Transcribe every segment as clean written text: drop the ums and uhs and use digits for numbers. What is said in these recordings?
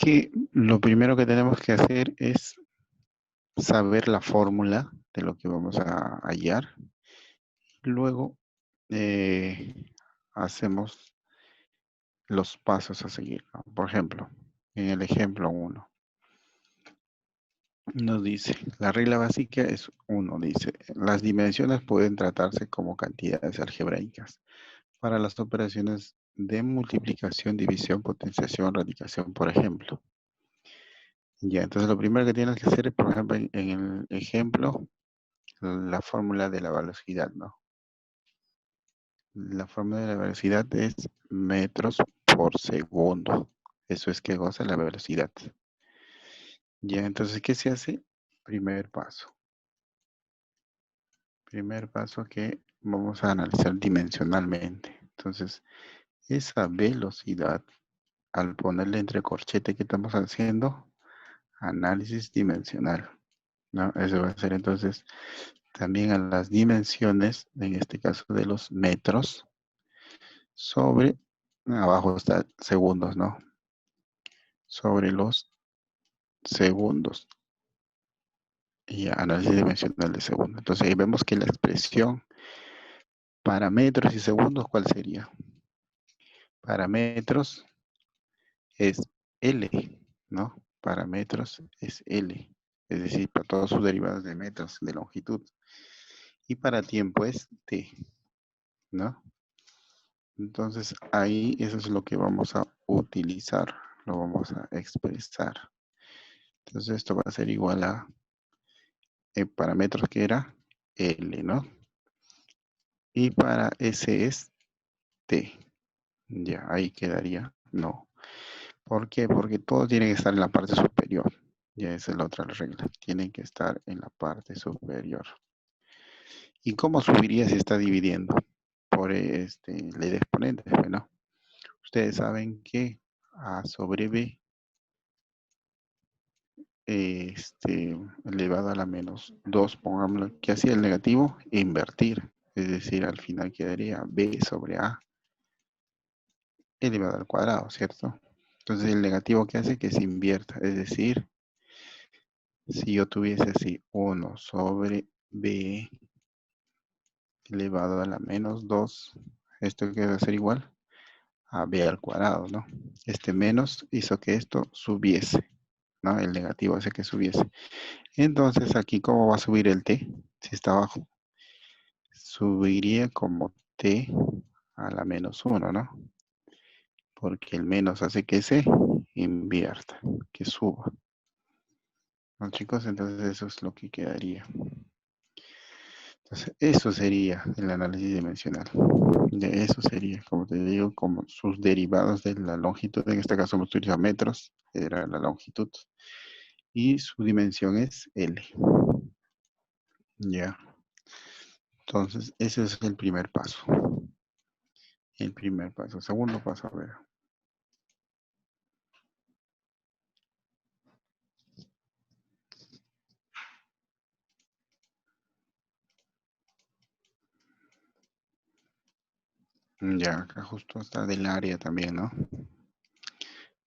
que lo primero que tenemos que hacer es saber la fórmula de lo que vamos a hallar. Luego hacemos los pasos a seguir, ¿no? Por ejemplo, en el ejemplo 1, nos dice, la regla básica es 1, dice, las dimensiones pueden tratarse como cantidades algebraicas para las operaciones de multiplicación, división, potenciación, radicación, por ejemplo. Ya, entonces lo primero que tienes que hacer es, por ejemplo, en el ejemplo, la fórmula de la velocidad, ¿no? La fórmula de la velocidad es metros por segundo. Eso es que goza la velocidad. Ya, entonces, ¿qué se hace? Primer paso. Primer paso que vamos a analizar dimensionalmente. Entonces, esa velocidad, al ponerle entre corchete que estamos haciendo, análisis dimensional, ¿no? Eso va a ser entonces también a las dimensiones, en este caso de los metros, sobre, abajo está segundos, ¿no? Sobre los segundos. Y análisis dimensional de segundos. Entonces ahí vemos que la expresión para metros y segundos, ¿cuál sería? Para metros es L, ¿no? Para metros es L. Es decir, para todas sus derivadas de metros, de longitud. Y para tiempo es T, ¿no? Entonces ahí eso es lo que vamos a utilizar, lo vamos a expresar. Entonces esto va a ser igual a parámetros que era L, ¿no? Y para S es T. Ya, ahí quedaría no. ¿Por qué? Porque todo tiene que estar en la parte superior. Ya esa es la otra regla. Tienen que estar en la parte superior. ¿Y cómo subiría si está dividiendo? Por ley de exponentes, bueno. Ustedes saben que A sobre B elevado a la menos 2, pongámoslo, que hacía el negativo, invertir. Es decir, al final quedaría B sobre A elevado al cuadrado, ¿cierto? Entonces el negativo que hace que se invierta. Es decir, si yo tuviese así 1 sobre B elevado a la menos 2, esto que va a ser igual a B al cuadrado, ¿no? Este menos hizo que esto subiese, ¿no? El negativo hace que subiese. Entonces aquí, ¿cómo va a subir el T? Si está abajo, subiría como T a la menos 1, ¿no? Porque el menos hace que se invierta, que suba. ¿No, chicos? Entonces eso es lo que quedaría. Entonces eso sería el análisis dimensional. De eso sería, como te digo, como sus derivados de la longitud. En este caso hemos utilizado metros, era la longitud. Y su dimensión es L. Ya. Entonces ese es el primer paso. El primer paso. Segundo paso, a ver. Ya, acá justo está del área también, ¿no?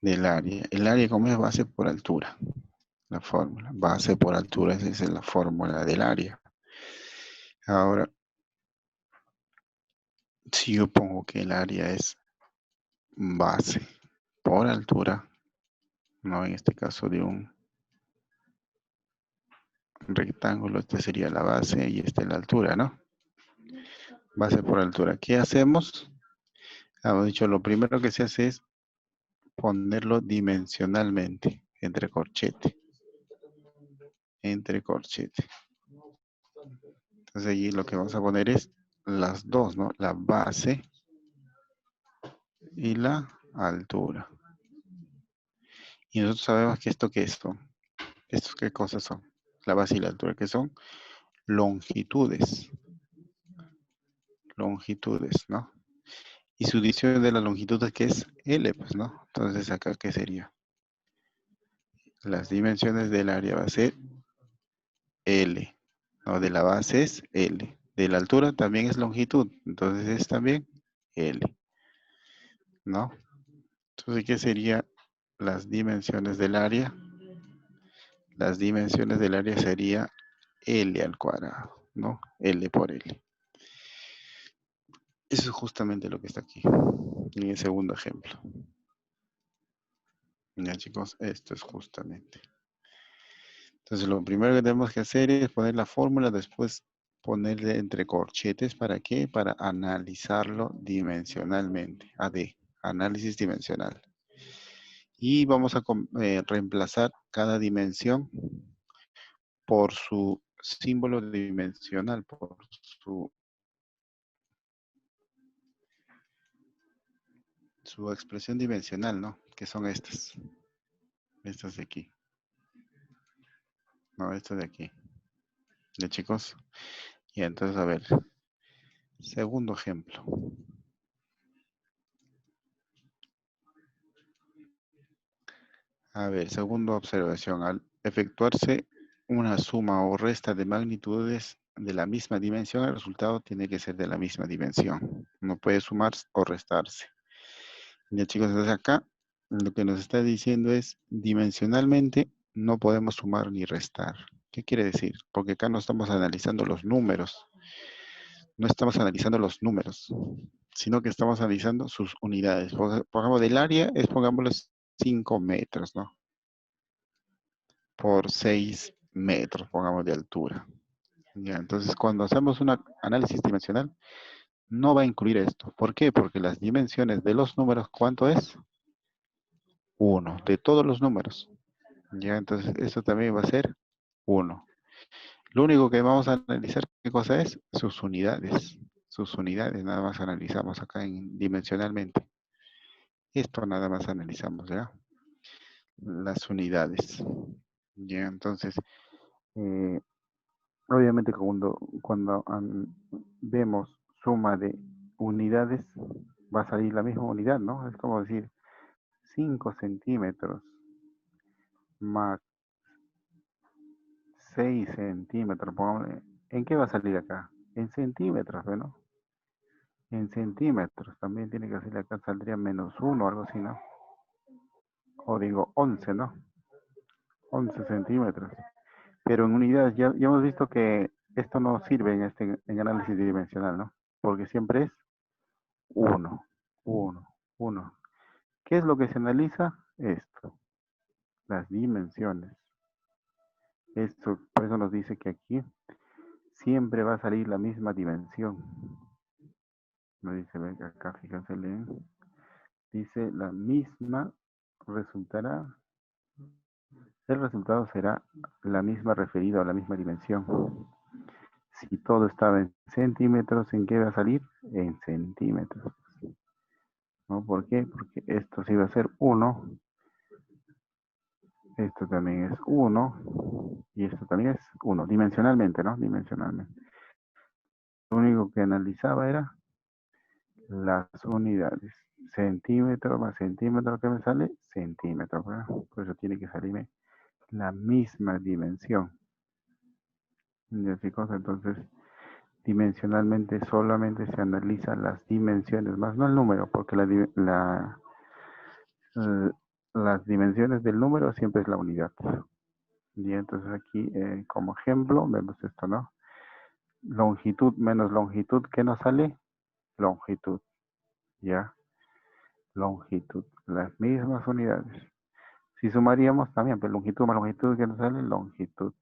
Del área. El área, ¿cómo es? Base por altura. La fórmula. Base por altura, esa es la fórmula del área. Ahora, si yo pongo que el área es base por altura, ¿no? En este caso de un rectángulo, esta sería la base y esta es la altura, ¿no? Base por altura. ¿Qué hacemos? Hemos dicho, lo primero que se hace es ponerlo dimensionalmente, entre corchete. Entre corchete. Entonces allí lo que vamos a poner es las dos, ¿no? La base y la altura. Y nosotros sabemos que esto qué son. ¿Estos qué cosas son? La base y la altura, que son longitudes. Longitudes, ¿no? Y su división de la longitud que es L, pues, ¿no? Entonces acá, ¿qué sería? Las dimensiones del área va a ser L. No, de la base es L. De la altura también es longitud. Entonces es también L. ¿No? Entonces, ¿qué sería las dimensiones del área. Las dimensiones del área sería L al cuadrado, ¿no? L por L. Eso es justamente lo que está aquí, en el segundo ejemplo. Ya, chicos, esto es justamente. Entonces, lo primero que tenemos que hacer es poner la fórmula, después ponerle entre corchetes. ¿Para qué? Para analizarlo dimensionalmente. AD, análisis dimensional. Y vamos a reemplazar cada dimensión por su símbolo dimensional, por su expresión dimensional, ¿no? Que son estas. Estas de aquí. No, estas de aquí. ¿Ya, chicos? Y entonces, a ver. Segundo ejemplo. A ver, segunda observación. Al efectuarse una suma o resta de magnitudes de la misma dimensión, el resultado tiene que ser de la misma dimensión. No puede sumarse o restarse. Ya, chicos, entonces acá lo que nos está diciendo es dimensionalmente no podemos sumar ni restar. ¿Qué quiere decir? Porque acá no estamos analizando los números. No estamos analizando los números, sino que estamos analizando sus unidades. Pongamos del área, es pongámosle 5 metros, ¿no? Por 6 metros, pongamos de altura. Ya, entonces, cuando hacemos un análisis dimensional, no va a incluir esto. ¿Por qué? Porque las dimensiones de los números, ¿cuánto es? 1, de todos los números. Ya, entonces, eso también va a ser 1. Lo único que vamos a analizar, ¿qué cosa es? Sus unidades. Sus unidades, nada más analizamos acá dimensionalmente. Esto nada más analizamos, ¿ya? Las unidades. Ya, entonces, eh, obviamente cuando vemos suma de unidades, va a salir la misma unidad, ¿no? Es como decir 5 centímetros más 6 centímetros. ¿En qué va a salir acá? En centímetros, ¿no? En centímetros. También tiene que salir acá, saldría -1 o algo así, ¿no? O digo 11, ¿no? 11 centímetros. Pero en unidades, ya hemos visto que esto no sirve en análisis dimensional, ¿no? Porque siempre es 1, 1, 1. ¿Qué es lo que se analiza? Esto, las dimensiones. Esto, por eso nos dice que aquí siempre va a salir la misma dimensión. Nos dice, ven acá, fíjense, leen. Dice la misma resultará, el resultado será la misma referido a la misma dimensión. Si todo estaba en centímetros, ¿en qué va a salir? En centímetros. ¿No? ¿Por qué? Porque esto sí va a ser 1, esto también es 1 y esto también es 1, dimensionalmente, ¿no? Dimensionalmente. Lo único que analizaba era las unidades. Centímetro más centímetro, ¿qué me sale? Centímetro, ¿verdad? Por eso tiene que salirme la misma dimensión. ¿Ya, chicos? Entonces, dimensionalmente solamente se analizan las dimensiones, más no el número, porque las dimensiones del número siempre es la unidad. Y entonces aquí, como ejemplo, vemos esto, ¿no? Longitud menos longitud, ¿qué nos sale? Longitud, ¿ya? Longitud, las mismas unidades. Si sumaríamos también, pues longitud más longitud, ¿qué nos sale? Longitud.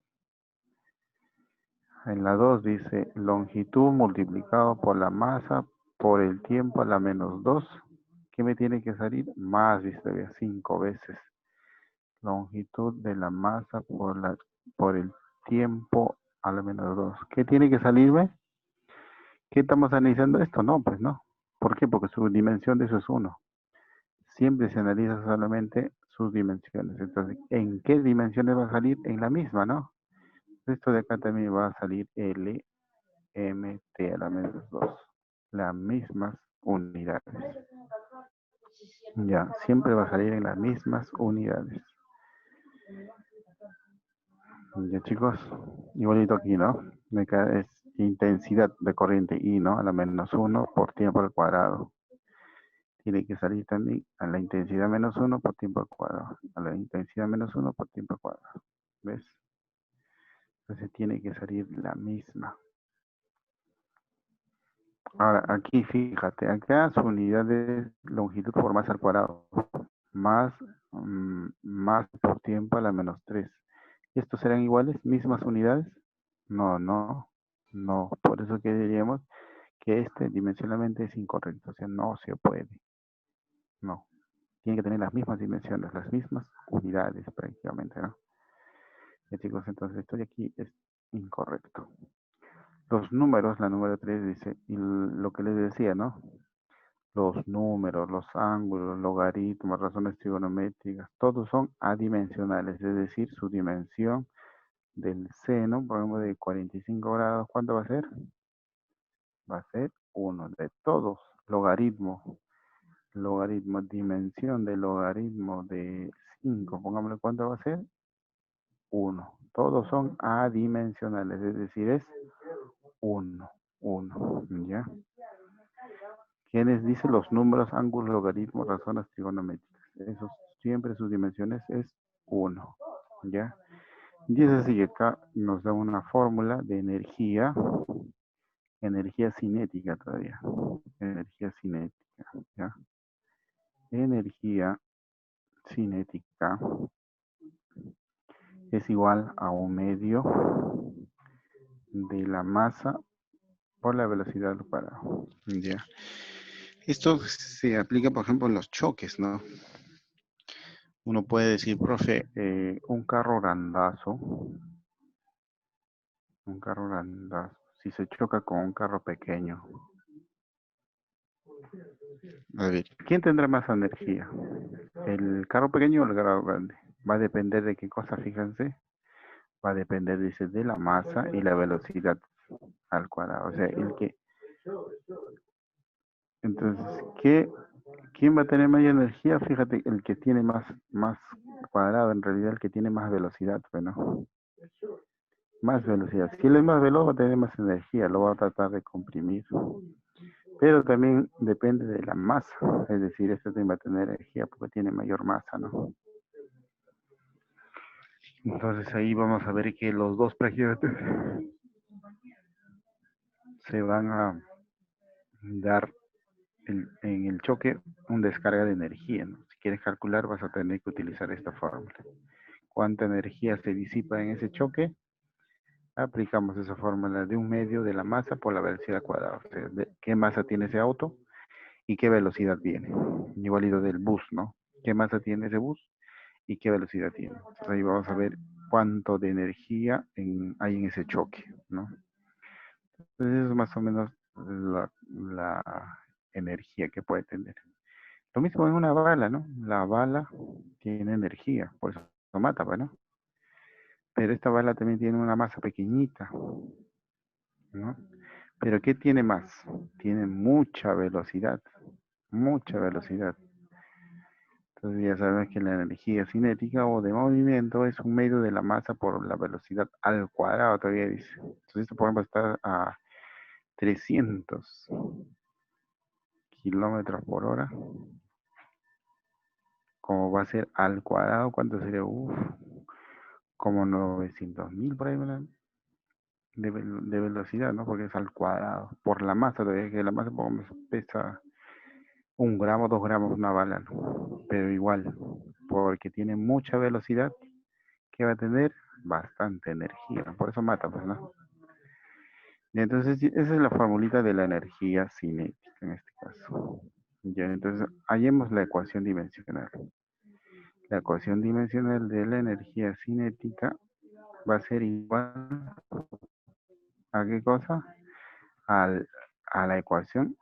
En la 2 dice longitud multiplicado por la masa por el tiempo a la -2. ¿Qué me tiene que salir? Más, dice, 5 veces. Longitud de la masa por el tiempo a la -2. ¿Qué tiene que salirme? ¿Qué estamos analizando esto? No, pues no. ¿Por qué? Porque su dimensión de eso es 1. Siempre se analiza solamente sus dimensiones. Entonces, ¿en qué dimensiones va a salir? En la misma, ¿no? Esto de acá también va a salir L, M, T a la -2. Las mismas unidades. Ya, siempre va a salir en las mismas unidades. Ya, chicos, igualito aquí, ¿no? Acá es intensidad de corriente I, ¿no? A la -1 por tiempo al cuadrado. tiene que salir también a la intensidad menos 1 por tiempo al cuadrado. A la intensidad menos 1 por tiempo al cuadrado. ¿Ves? Entonces tiene que salir la misma. Ahora, aquí fíjate, acá su unidad es longitud por masa al cuadrado. Más, más por tiempo a la menos 3. ¿Estos serán iguales? ¿Mismas unidades? No, no, no. Por eso que diríamos que este dimensionalmente es incorrecto. O sea, no se puede. No. Tiene que tener las mismas dimensiones, las mismas unidades prácticamente, ¿no? Ya, chicos, entonces esto de aquí es incorrecto. Los números, la número 3 dice, y lo que les decía, ¿no? Los números, los ángulos, logaritmos, razones trigonométricas, todos son adimensionales, es decir, su dimensión del seno, por ejemplo, de 45 grados, ¿cuánto va a ser? Va a ser 1 de todos. Logaritmo, dimensión del logaritmo de 5, pongámosle, ¿cuánto va a ser? 1. Todos son adimensionales, es decir, es 1, 1, ¿ya? ¿Quiénes dicen los números, ángulos, logaritmos, razones trigonométricas? Esos siempre sus dimensiones es 1, ¿ya? Y es así que acá nos da una fórmula de energía cinética todavía. Energía cinética, ¿ya? Energía cinética es igual a 1/2 de la masa por la velocidad al cuadrado, ¿ya? Esto se aplica, por ejemplo, en los choques, ¿no? Uno puede decir, profe, un carro grandazo, si se choca con un carro pequeño, a ver, ¿quién tendrá más energía? ¿El carro pequeño o el carro grande? Va a depender de qué cosa, fíjense. Va a depender, dice, de la masa y la velocidad al cuadrado. O sea, entonces, ¿quién va a tener mayor energía? Fíjate, el que tiene más cuadrado, en realidad el que tiene más velocidad, bueno, más velocidad. Si él es más veloz, va a tener más energía, lo va a tratar de comprimir. Pero también depende de la masa, es decir, este también va a tener energía porque tiene mayor masa, ¿no? Entonces ahí vamos a ver que los dos prácticamente se van a dar en el choque una descarga de energía, ¿no? Si quieres calcular vas a tener que utilizar esta fórmula. ¿Cuánta energía se disipa en ese choque? Aplicamos esa fórmula de 1/2 de la masa por la velocidad cuadrada. O sea, ¿qué masa tiene ese auto y qué velocidad tiene? Igualito del bus, ¿no? ¿Qué masa tiene ese bus y qué velocidad tiene? Entonces ahí vamos a ver cuánto de energía hay en ese choque, ¿no? Entonces eso es más o menos la energía que puede tener. Lo mismo en una bala, ¿no? La bala tiene energía, por eso lo mata, ¿no? Pero esta bala también tiene una masa pequeñita, ¿no? Pero ¿qué tiene más? Tiene mucha velocidad, mucha velocidad. Entonces ya sabemos que la energía cinética o de movimiento es 1/2 de la masa por la velocidad al cuadrado, todavía dice. Entonces esto por ejemplo está a 300 kilómetros por hora. Como va a ser al cuadrado, ¿cuánto sería? Como 900.000 por ahí, ¿verdad? De velocidad, ¿no? Porque es al cuadrado. Por la masa, todavía que la masa pesa 1 gramo, 2 gramos una bala, ¿no? Pero igual, porque tiene mucha velocidad, ¿qué va a tener? Bastante energía. Por eso mata, pues, ¿no? Y entonces, esa es la formulita de la energía cinética en este caso. Ya, entonces, hallemos la ecuación dimensional. La ecuación dimensional de la energía cinética va a ser igual a qué cosa? A la ecuación,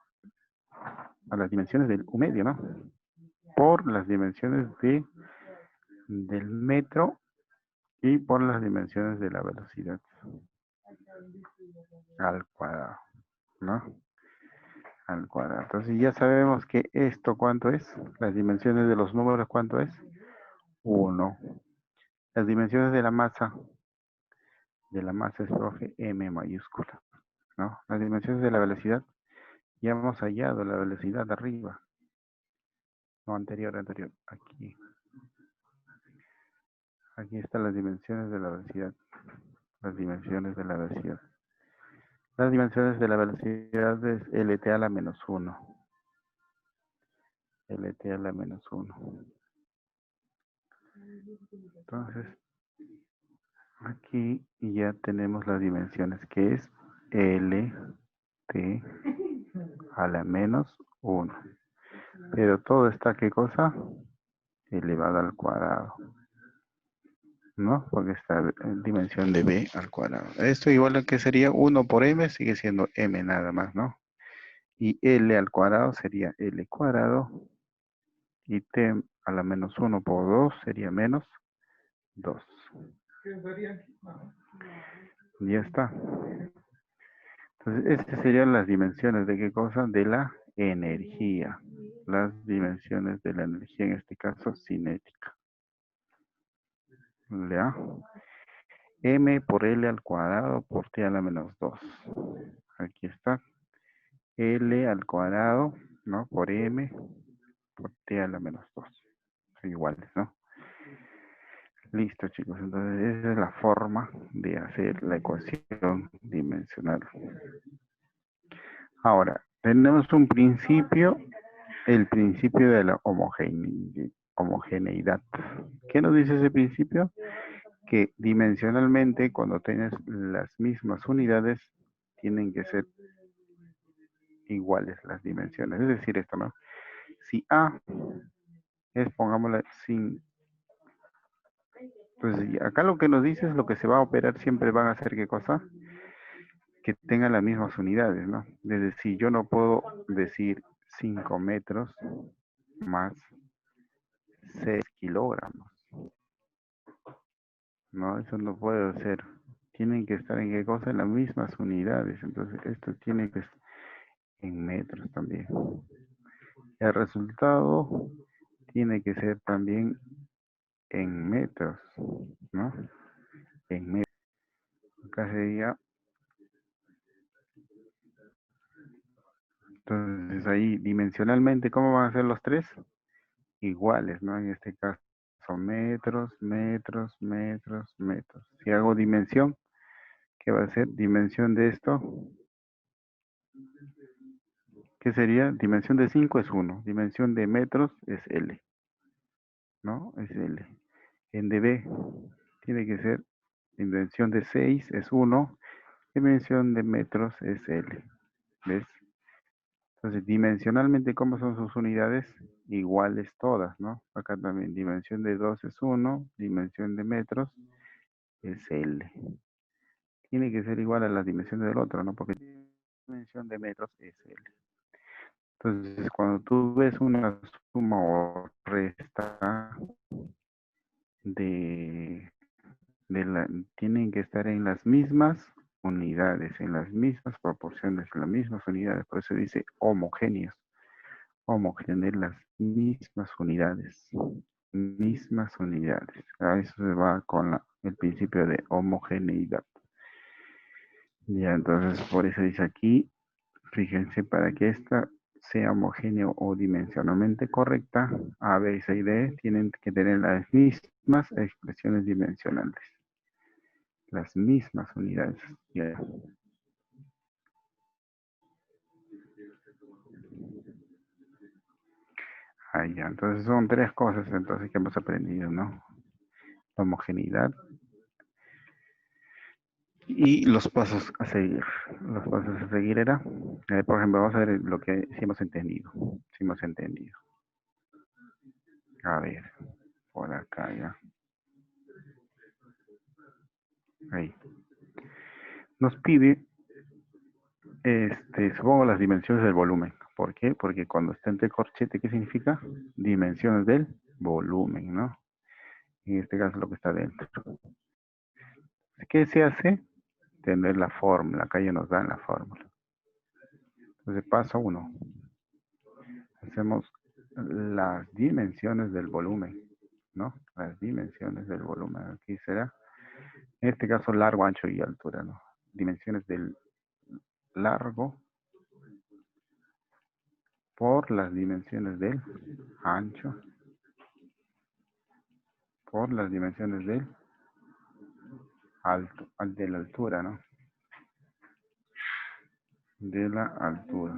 a las dimensiones del U medio, ¿no? Por las dimensiones del metro y por las dimensiones de la velocidad al cuadrado, ¿no? Al cuadrado. Entonces ya sabemos que esto, ¿cuánto es? Las dimensiones de los números, ¿cuánto es? 1. Las dimensiones de la masa es, profe, M mayúscula, ¿no? Las dimensiones de la velocidad, ya hemos hallado la velocidad de arriba. No, anterior. Aquí. Aquí están las dimensiones de la velocidad. Las dimensiones de la velocidad. Las dimensiones de la velocidad es LT a la menos 1. LT a la menos 1. Entonces, aquí ya tenemos las dimensiones, que es LT a la menos 1. Pero todo está, ¿qué cosa? Elevado al cuadrado. ¿No? Porque está en dimensión de b al cuadrado. Esto igual a que sería 1 por m, sigue siendo m nada más, ¿no? Y l al cuadrado sería l cuadrado. Y t a la menos 1 por 2 sería menos 2. Ya está. Entonces, estas serían las dimensiones de qué cosa? De la energía. Las dimensiones de la energía, en este caso, cinética. ¿Ya? M por L al cuadrado por T a la menos 2. Aquí está. L al cuadrado, ¿no? Por M por T a la menos 2. Son iguales, ¿no? Listo, chicos. Entonces, esa es la forma de hacer la ecuación dimensional. Ahora, tenemos un principio, el principio de la homogeneidad. ¿Qué nos dice ese principio? Que dimensionalmente, cuando tienes las mismas unidades, tienen que ser iguales las dimensiones. Es decir, esto, ¿no? Si A es, pongámosle, sin... Entonces, acá lo que nos dice es lo que se va a operar siempre van a ser, ¿qué cosa? Que tengan las mismas unidades, ¿no? Es decir, yo no puedo decir 5 metros más 6 kilogramos. No, eso no puede ser. Tienen que estar en qué cosa, en las mismas unidades. Entonces, esto tiene que estar en metros también. El resultado tiene que ser también en metros, ¿no? En metros. Acá sería, entonces ahí dimensionalmente, ¿cómo van a ser los tres? Iguales, ¿no? En este caso son metros, metros, metros, metros. Si hago dimensión, ¿qué va a ser? Dimensión de esto, ¿qué sería? Dimensión de 5 es 1. Dimensión de metros es L, ¿no? Es L. En dB tiene que ser dimensión de 6 es 1. Dimensión de metros es L. ¿Ves? Entonces, dimensionalmente, ¿cómo son sus unidades? Iguales todas, ¿no? Acá también, dimensión de 2 es 1, dimensión de metros es L. Tiene que ser igual a la dimensión del otro, ¿no? Porque dimensión de metros es L. Entonces, cuando tú ves una suma o resta de tienen que estar en las mismas unidades, en las mismas proporciones, en las mismas unidades. Por eso dice homogéneos. Homogenear las mismas unidades. Mismas unidades. A eso se va con el principio de homogeneidad. Ya, entonces por eso dice aquí, fíjense, para que esta sea homogéneo o dimensionalmente correcta, A, B, C y D tienen que tener las mismas expresiones dimensionales. Las mismas unidades. Ya. Ahí ya. Entonces son tres cosas entonces que hemos aprendido, ¿no? La homogeneidad y los pasos a seguir. Los pasos a seguir era, por ejemplo, vamos a ver lo que sí hemos entendido. Sí hemos entendido. A ver, por acá ya. Ahí. Nos pide, supongo las dimensiones del volumen. ¿Por qué? Porque cuando está entre corchete, ¿qué significa? Dimensiones del volumen, ¿no? En este caso lo que está dentro. ¿Qué se hace? Tener la fórmula. Acá ya nos dan la fórmula. Entonces, paso 1. Hacemos las dimensiones del volumen, ¿no? Las dimensiones del volumen. Aquí será, en este caso, largo, ancho y altura, ¿no? Dimensiones del largo por por las dimensiones del ancho por las dimensiones del alto, de la altura, ¿no? De la altura.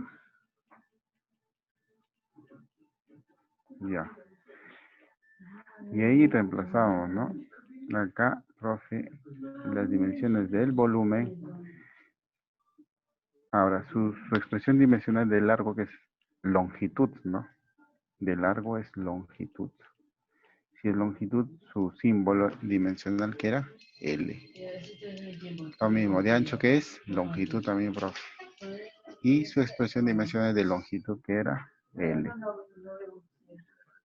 Ya. Y ahí reemplazamos, ¿no? Acá, profe, las dimensiones del volumen. Ahora, su expresión dimensional de largo, que es longitud, ¿no? De largo es longitud. Si es longitud, su símbolo dimensional que era L. Lo mismo, de ancho que es longitud también, profe. Y su expresión dimensional de longitud que era L.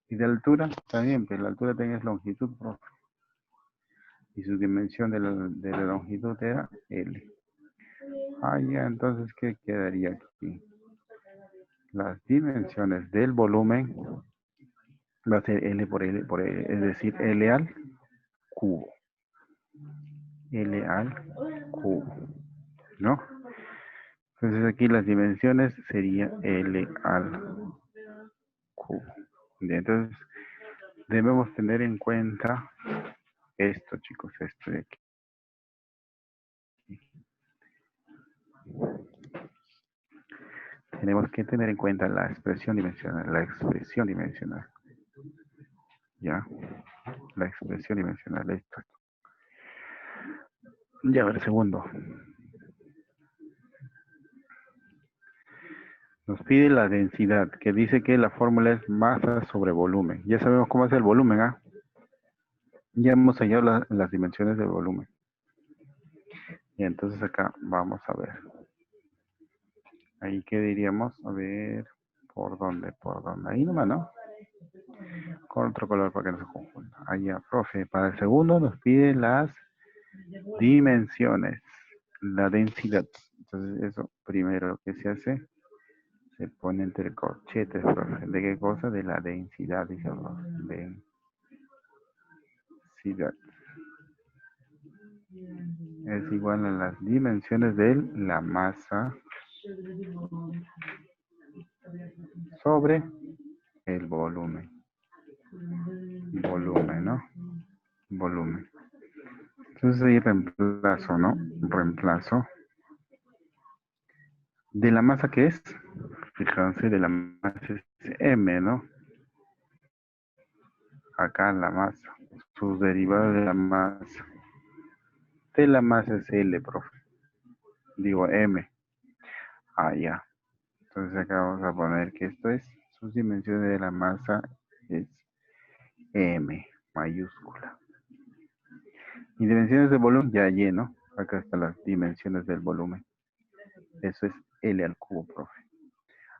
Y de altura también, pero la altura también es longitud, profe. Y su dimensión de la longitud era L. Ah, ya, entonces, ¿qué quedaría aquí? Las dimensiones del volumen va a ser L por L, es decir, L al cubo. L al cubo, ¿no? Entonces aquí las dimensiones sería L al cubo. Bien, entonces debemos tener en cuenta esto, chicos, esto de aquí. Tenemos que tener en cuenta la expresión dimensional, ¿ya? La expresión dimensional, esto. Ya, a ver, segundo. Nos pide la densidad, que dice que la fórmula es masa sobre volumen. Ya sabemos cómo es el volumen, ¿ah? Ya hemos hallado las dimensiones del volumen. Y entonces acá vamos a ver. Ahí, ¿qué diríamos? A ver, ¿por dónde? ¿Por dónde? Ahí nomás, ¿no? Con otro color para que no se confunda. Allá, profe. Para el segundo nos pide las dimensiones, la densidad. Entonces, eso primero que se hace, se pone entre corchetes, profe. ¿De qué cosa? De la densidad, dice el profe. Densidad. Es igual a las dimensiones de la masa sobre el volumen. Volumen, ¿no? Volumen. Entonces ahí reemplazo, ¿no? Reemplazo. ¿De la masa qué es? Fíjense, de la masa es M, ¿no? Acá la masa. Sus derivados de la masa. De la masa es L, profe. Digo M. Ah, ya. Entonces acá vamos a poner que esto es, sus dimensiones de la masa es M, mayúscula. Y dimensiones de volumen, ya lleno. Acá están las dimensiones del volumen. Eso es L al cubo, profe.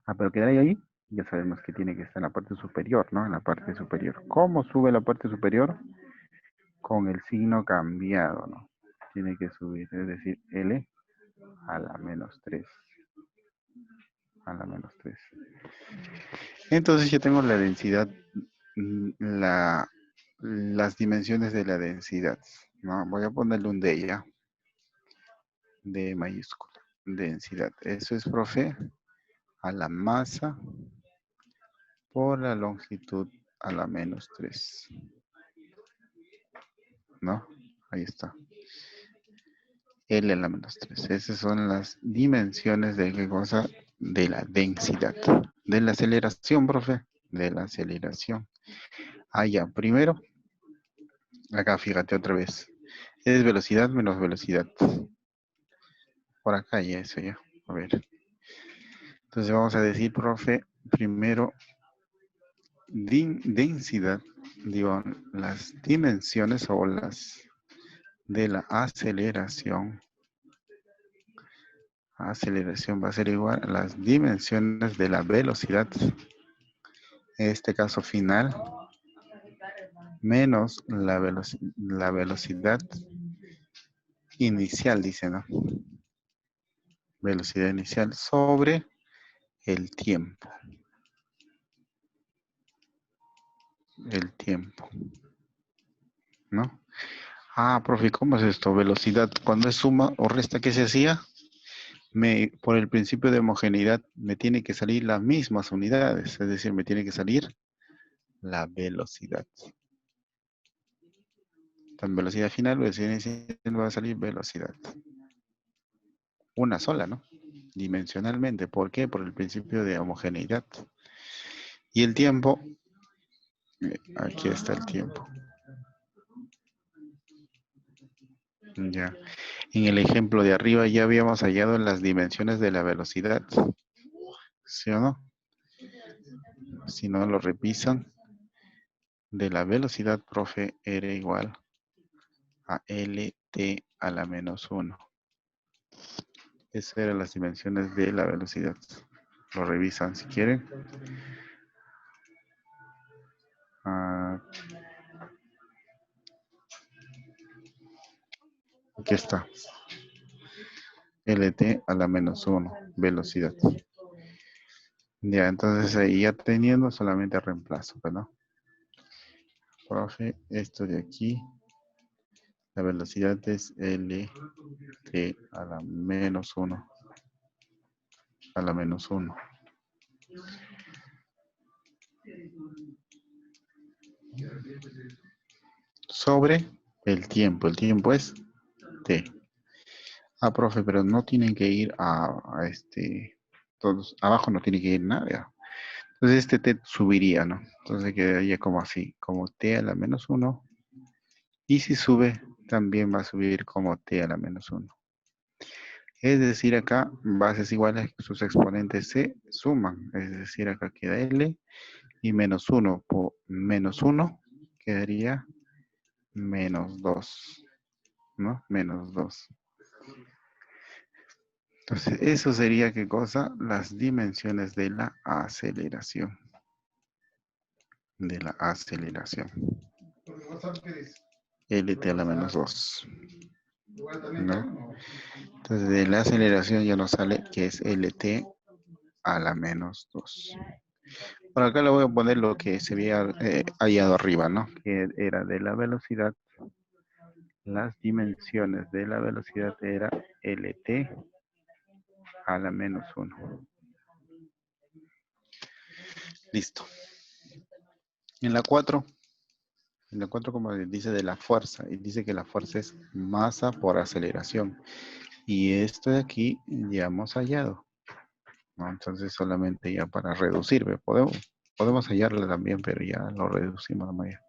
Ah, pero queda ahí, ya sabemos que tiene que estar en la parte superior, ¿no? En la parte superior. ¿Cómo sube la parte superior? Con el signo cambiado, ¿no? Tiene que subir, es decir, L a la menos 3. A la menos 3. Entonces ya tengo la densidad, las dimensiones de la densidad, ¿no? Voy a ponerle un D ya. D mayúscula. Densidad. Eso es, profe, a la masa por la longitud a la menos 3. ¿No? Ahí está. L a la menos 3. Esas son las dimensiones de qué cosa? De la densidad. De la aceleración, profe. De la aceleración. Ah, ya. Primero, acá fíjate otra vez. Es velocidad menos velocidad. Por acá ya eso ya. A ver. Entonces vamos a decir, profe, primero, densidad. Digo, las dimensiones o las de la aceleración. Aceleración va a ser igual a las dimensiones de la velocidad, en este caso final, menos la velocidad inicial, dice, ¿no? Velocidad inicial sobre el tiempo. El tiempo. ¿No? Ah, profe, ¿cómo es esto? Velocidad, cuando es suma o resta, ¿qué se hacía? Por el principio de homogeneidad me tiene que salir las mismas unidades, es decir, me tiene que salir la velocidad. En velocidad final, velocidad inicial va a salir velocidad. Una sola, ¿no? Dimensionalmente. ¿Por qué? Por el principio de homogeneidad. Y el tiempo, aquí está el tiempo. Ya. En el ejemplo de arriba ya habíamos hallado las dimensiones de la velocidad. ¿Sí o no? Si no lo revisan, de la velocidad, profe, era igual a LT a la menos 1. Esas eran las dimensiones de la velocidad. Lo revisan si quieren. Aquí está. LT a la menos 1, velocidad. Ya, entonces ahí ya teniendo solamente reemplazo, ¿verdad? Profe, esto de aquí, la velocidad es LT a la menos 1. A la menos 1. Sobre el tiempo. El tiempo es T. Ah, profe, pero no tienen que ir a todos, abajo no tiene que ir nada. Entonces este T subiría, ¿no? Entonces quedaría como así, como T a la menos 1. Y si sube, también va a subir como T a la menos 1. Es decir, acá bases iguales, sus exponentes se suman. Es decir, acá queda L y menos 1 por menos 1 quedaría menos 2, ¿no? Menos 2. Entonces, eso sería, ¿qué cosa? Las dimensiones de la aceleración. De la aceleración. LT a la menos 2. ¿No? Entonces, de la aceleración ya nos sale que es LT a la menos 2. Por acá le voy a poner lo que se había hallado arriba, ¿no? Que era de la velocidad. Las dimensiones de la velocidad era LT a la menos 1. Listo. En la 4 como dice de la fuerza, y dice que la fuerza es masa por aceleración. Y esto de aquí ya hemos hallado, ¿no? Entonces solamente ya para reducir, ¿ve? Podemos hallarla también, pero ya lo reducimos la mayoría.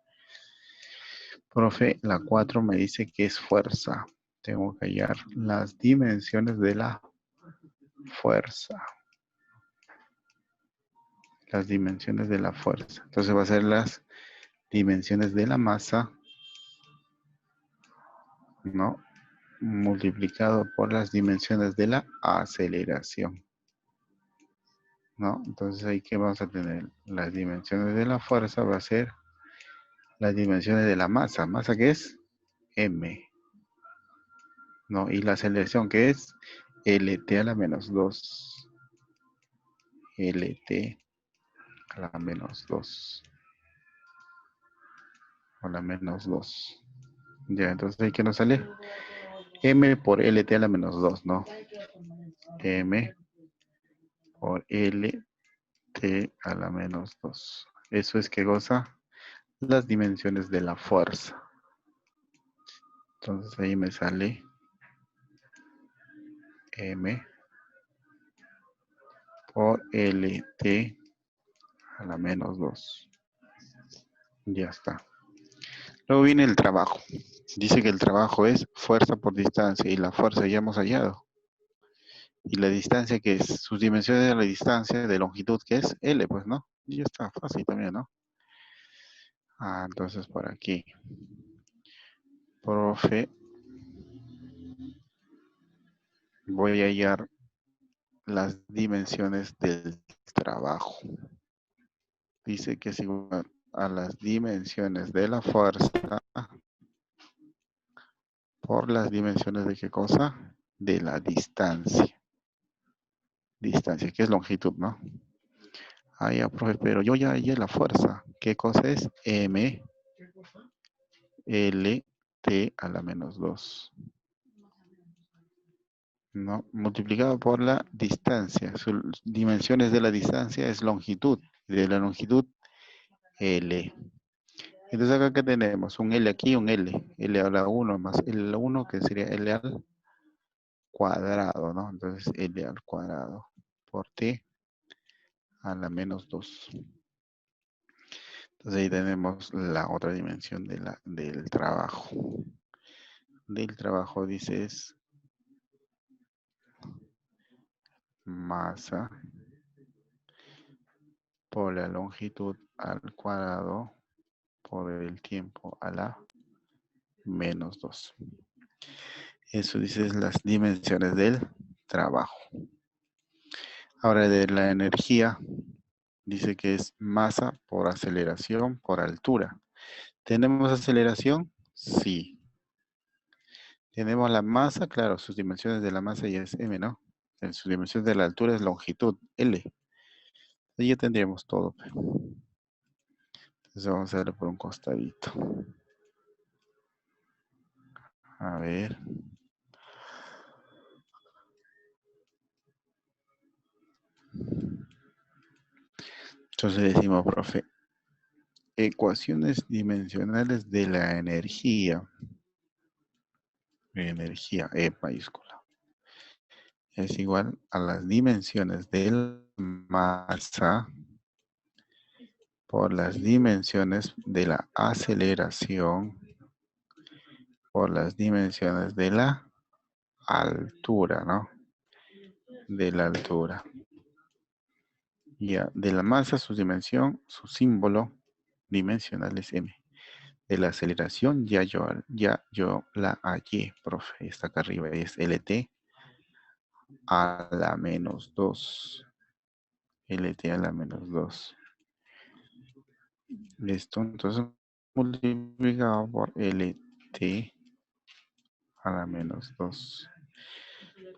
Profe, la 4 me dice que es fuerza. Tengo que hallar las dimensiones de la fuerza. Las dimensiones de la fuerza. Entonces va a ser las dimensiones de la masa, ¿no? Multiplicado por las dimensiones de la aceleración, ¿no? Entonces ahí que vamos a tener las dimensiones de la fuerza va a ser las dimensiones de la masa. ¿Masa qué es? M, ¿no? Y la aceleración que es LT a la menos 2. LT a la menos 2. A la menos 2. Ya, entonces ahí que nos sale M por LT a la menos 2, ¿no? M por LT a la menos 2. Eso es que goza las dimensiones de la fuerza. Entonces ahí me sale M por LT a la menos 2. Ya está. Luego viene el trabajo. Dice que el trabajo es fuerza por distancia y la fuerza ya hemos hallado. Y la distancia que es, sus dimensiones de la distancia de longitud que es L, pues, ¿no? Y ya está fácil también, ¿no? Ah, entonces por aquí. Profe, voy a hallar las dimensiones del trabajo. Dice que es igual a las dimensiones de la fuerza por las dimensiones de qué cosa? De la distancia. Distancia, que es longitud, ¿no? Ah, ya, profe, pero yo ya hallé la fuerza. ¿Qué cosa es? M L T a la menos 2. ¿no? Multiplicado por la distancia. Sus dimensiones de la distancia es longitud. Y de la longitud, L. Entonces acá que tenemos un L aquí, un L. L a la 1 más L a la 1, que sería L al cuadrado, ¿no? Entonces L al cuadrado por T a la menos 2. Entonces ahí tenemos la otra dimensión del trabajo. Del trabajo dices masa por la longitud al cuadrado por el tiempo a la menos 2. Eso dices las dimensiones del trabajo. Ahora de la energía, dice que es masa por aceleración por altura. ¿Tenemos aceleración? Sí. Tenemos la masa, claro, sus dimensiones de la masa ya es m, ¿no? En sus dimensiones de la altura es longitud, L. Ahí ya tendríamos todo. Entonces vamos a verlo por un costadito. A ver. Entonces decimos, profe, ecuaciones dimensionales de la energía. Energía, E mayúscula. Es igual a las dimensiones de la masa por las dimensiones de la aceleración por las dimensiones de la altura, ¿no? De la altura. Ya, de la masa, su dimensión, su símbolo dimensional es m. De la aceleración, ya yo la hallé, profe. Está acá arriba, es LT a la menos 2. LT a la menos 2. Listo, entonces multiplicado por LT a la menos 2.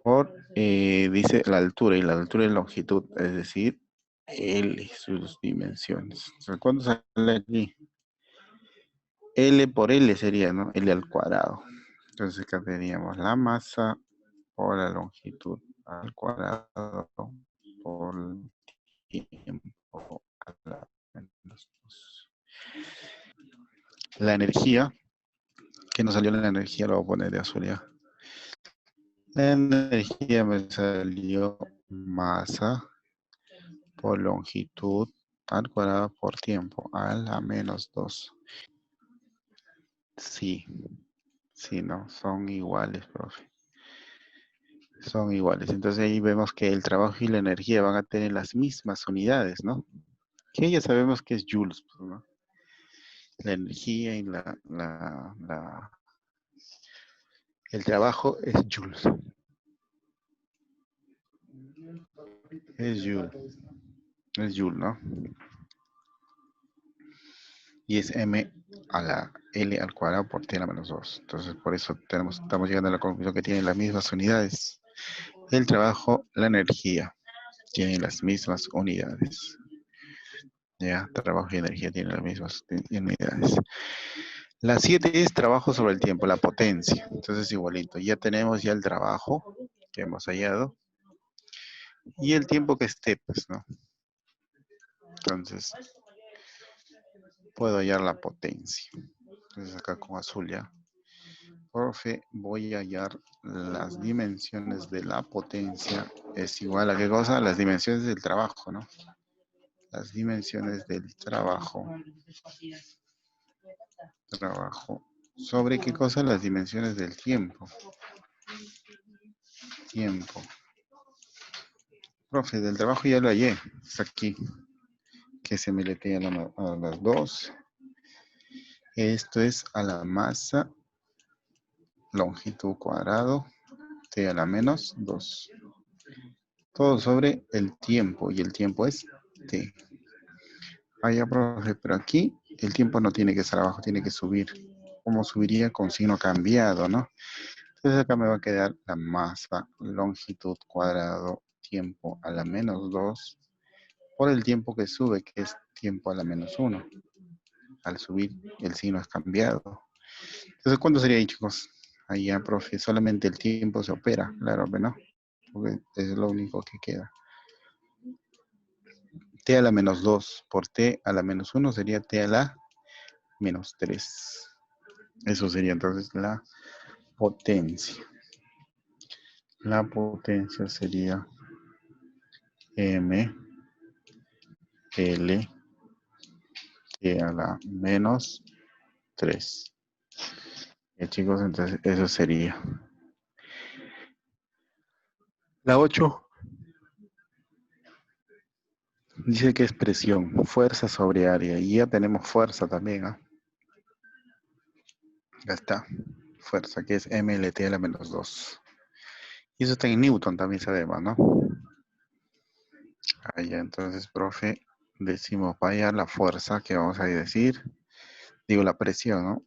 Por, dice la altura, y la altura es longitud, es decir, L, sus dimensiones. O sea, ¿cuánto sale aquí? L por L sería, ¿no? L al cuadrado. Entonces acá teníamos la masa por la longitud al cuadrado por el tiempo a la menos 2. La energía, que nos salió la energía, lo voy a poner de azul ya. La energía me salió masa por longitud al cuadrado por tiempo a la menos 2. Sí, sí, no, son iguales, profe. Son iguales. Entonces ahí vemos que el trabajo y la energía van a tener las mismas unidades, ¿no? Que ya sabemos que es joules, pues, ¿no? La energía y el trabajo es joules. Es joule. Es joule, ¿no? Y es m a la L al cuadrado por T a la menos 2. Entonces, por eso estamos llegando a la conclusión que tienen las mismas unidades. El trabajo, la energía, tienen las mismas unidades. Ya, trabajo y energía tienen las mismas unidades. La 7 es trabajo sobre el tiempo, la potencia. Entonces, igualito. Ya tenemos ya el trabajo que hemos hallado. Y el tiempo que esté, pues, ¿no? Entonces, puedo hallar la potencia. Entonces, acá con azul ya. Profe, voy a hallar las dimensiones de la potencia. Es igual a qué cosa? Las dimensiones del trabajo, ¿no? Las dimensiones del trabajo. Trabajo. ¿Sobre qué cosa? Las dimensiones del tiempo. Tiempo. Profe, del trabajo ya lo hallé. Está aquí. Que se me le queda a las 2. Esto es a la masa longitud cuadrado T a la menos 2. Todo sobre el tiempo. Y el tiempo es T. Vaya, profe, pero aquí el tiempo no tiene que estar abajo, tiene que subir. ¿Cómo subiría? Con signo cambiado, ¿no? Entonces acá me va a quedar la masa, longitud cuadrado, tiempo a la menos 2, por el tiempo que sube, que es tiempo a la menos 1. Al subir, el signo es cambiado. Entonces, ¿cuánto sería ahí, chicos? Ahí ya, profe, solamente el tiempo se opera, claro, ¿no? porque es lo único que queda. T a la menos 2 por T a la menos 1 sería T a la menos 3. Eso sería entonces la potencia. La potencia sería M L T a la menos 3. Chicos, entonces eso sería. La 8 dice que es presión, fuerza sobre área. Y ya tenemos fuerza también, ¿ah? Ya está. Fuerza, que es MLT a la menos 2. Y eso está en Newton también sabemos, ¿no? Allá, entonces, profe, decimos, vaya la fuerza que vamos a decir. Digo, la presión, ¿no?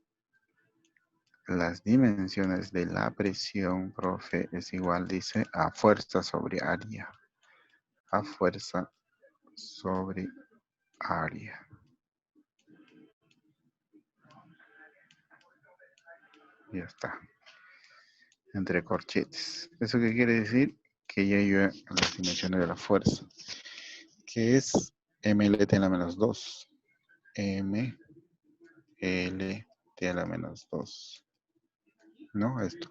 Las dimensiones de la presión, profe, es igual, dice, a fuerza sobre área. A fuerza sobre área. Ya está. Entre corchetes. ¿Eso qué quiere decir? Que ya yo las dimensiones de la fuerza. Que es MLT a la menos 2. MLT a la menos 2. ¿No? Esto.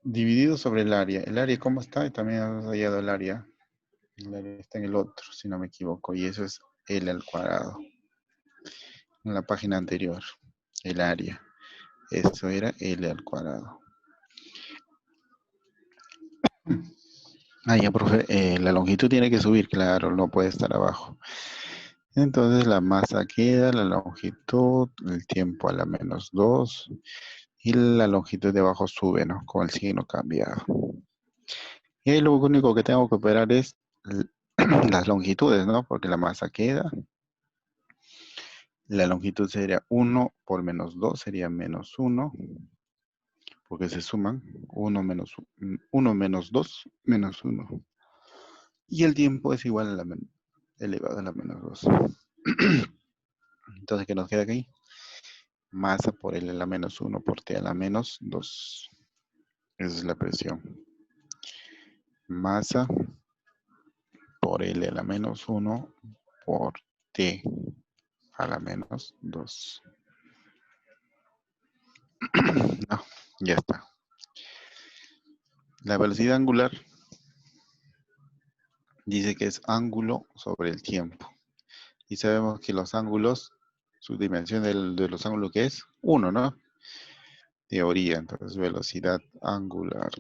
Dividido sobre el área. ¿El área cómo está? También hemos hallado el área. El área está en el otro, si no me equivoco. Y eso es L al cuadrado. En la página anterior. El área. Eso era L al cuadrado. Ah, ya, profe. La longitud tiene que subir, claro. No puede estar abajo. Entonces la masa queda, la longitud, el tiempo a la menos 2. Y la longitud de abajo sube, ¿no? Con el signo cambiado. Y ahí lo único que tengo que operar es las longitudes, ¿no? Porque la masa queda. La longitud sería 1 por menos 2, sería menos 1. Porque se suman 1 menos 2, menos 1. Y el tiempo es igual a la elevado a la menos 2. Entonces, ¿qué nos queda aquí? Masa por L a la menos 1 por T a la menos 2. Esa es la presión. Masa por L a la menos 1 por T a la menos 2. No, ya está. La velocidad angular dice que es ángulo sobre el tiempo. Y sabemos que los ángulos, su dimensión de los ángulos que es 1, ¿no? Teoría, entonces velocidad angular.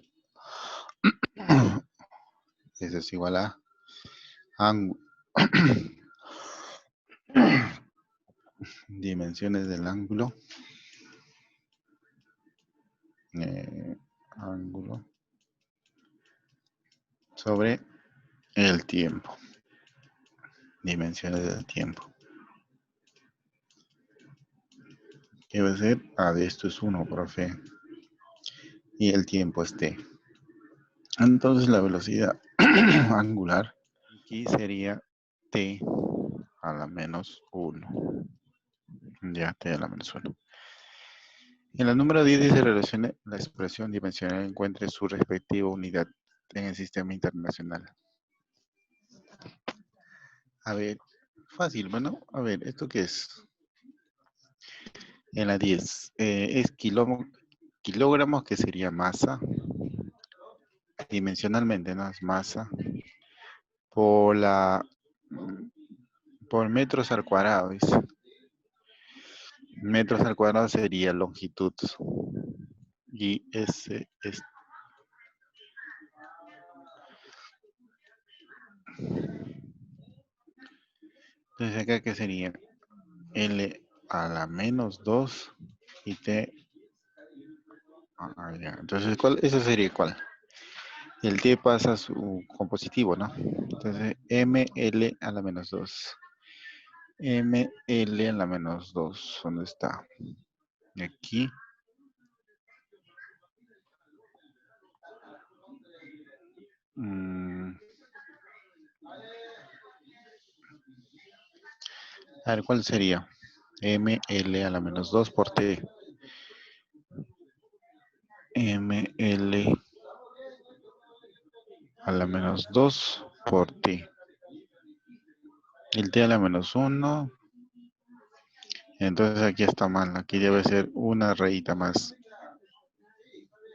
Eso es igual a dimensiones del ángulo. Ángulo sobre el tiempo. Dimensiones del tiempo. ¿Qué va a ser? De esto es 1, profe. Y el tiempo es t. Entonces la velocidad angular aquí sería t a la menos 1. Ya, t a la menos 1. En la número 10 dice relacione la expresión dimensional encuentre su respectiva unidad en el sistema internacional. A ver, fácil, bueno, a ver, ¿esto qué es? En la 10 es kilogramos, que sería masa, dimensionalmente, ¿no? Es masa, por por metros al cuadrado, dice. Metros al cuadrado sería longitud. Y ese es. Entonces acá, ¿qué sería? L a la menos 2 y T. Ya. Entonces, ¿eso sería cuál? El T pasa a su compositivo, ¿no? Entonces, ML a la menos 2. ML a la menos 2. ¿Dónde está? Aquí. A ver, ¿cuál sería? ML a la menos 2 por T. ML L a la menos 2 por T. El T a la menos 1. Entonces aquí está mal. Aquí debe ser una rayita más.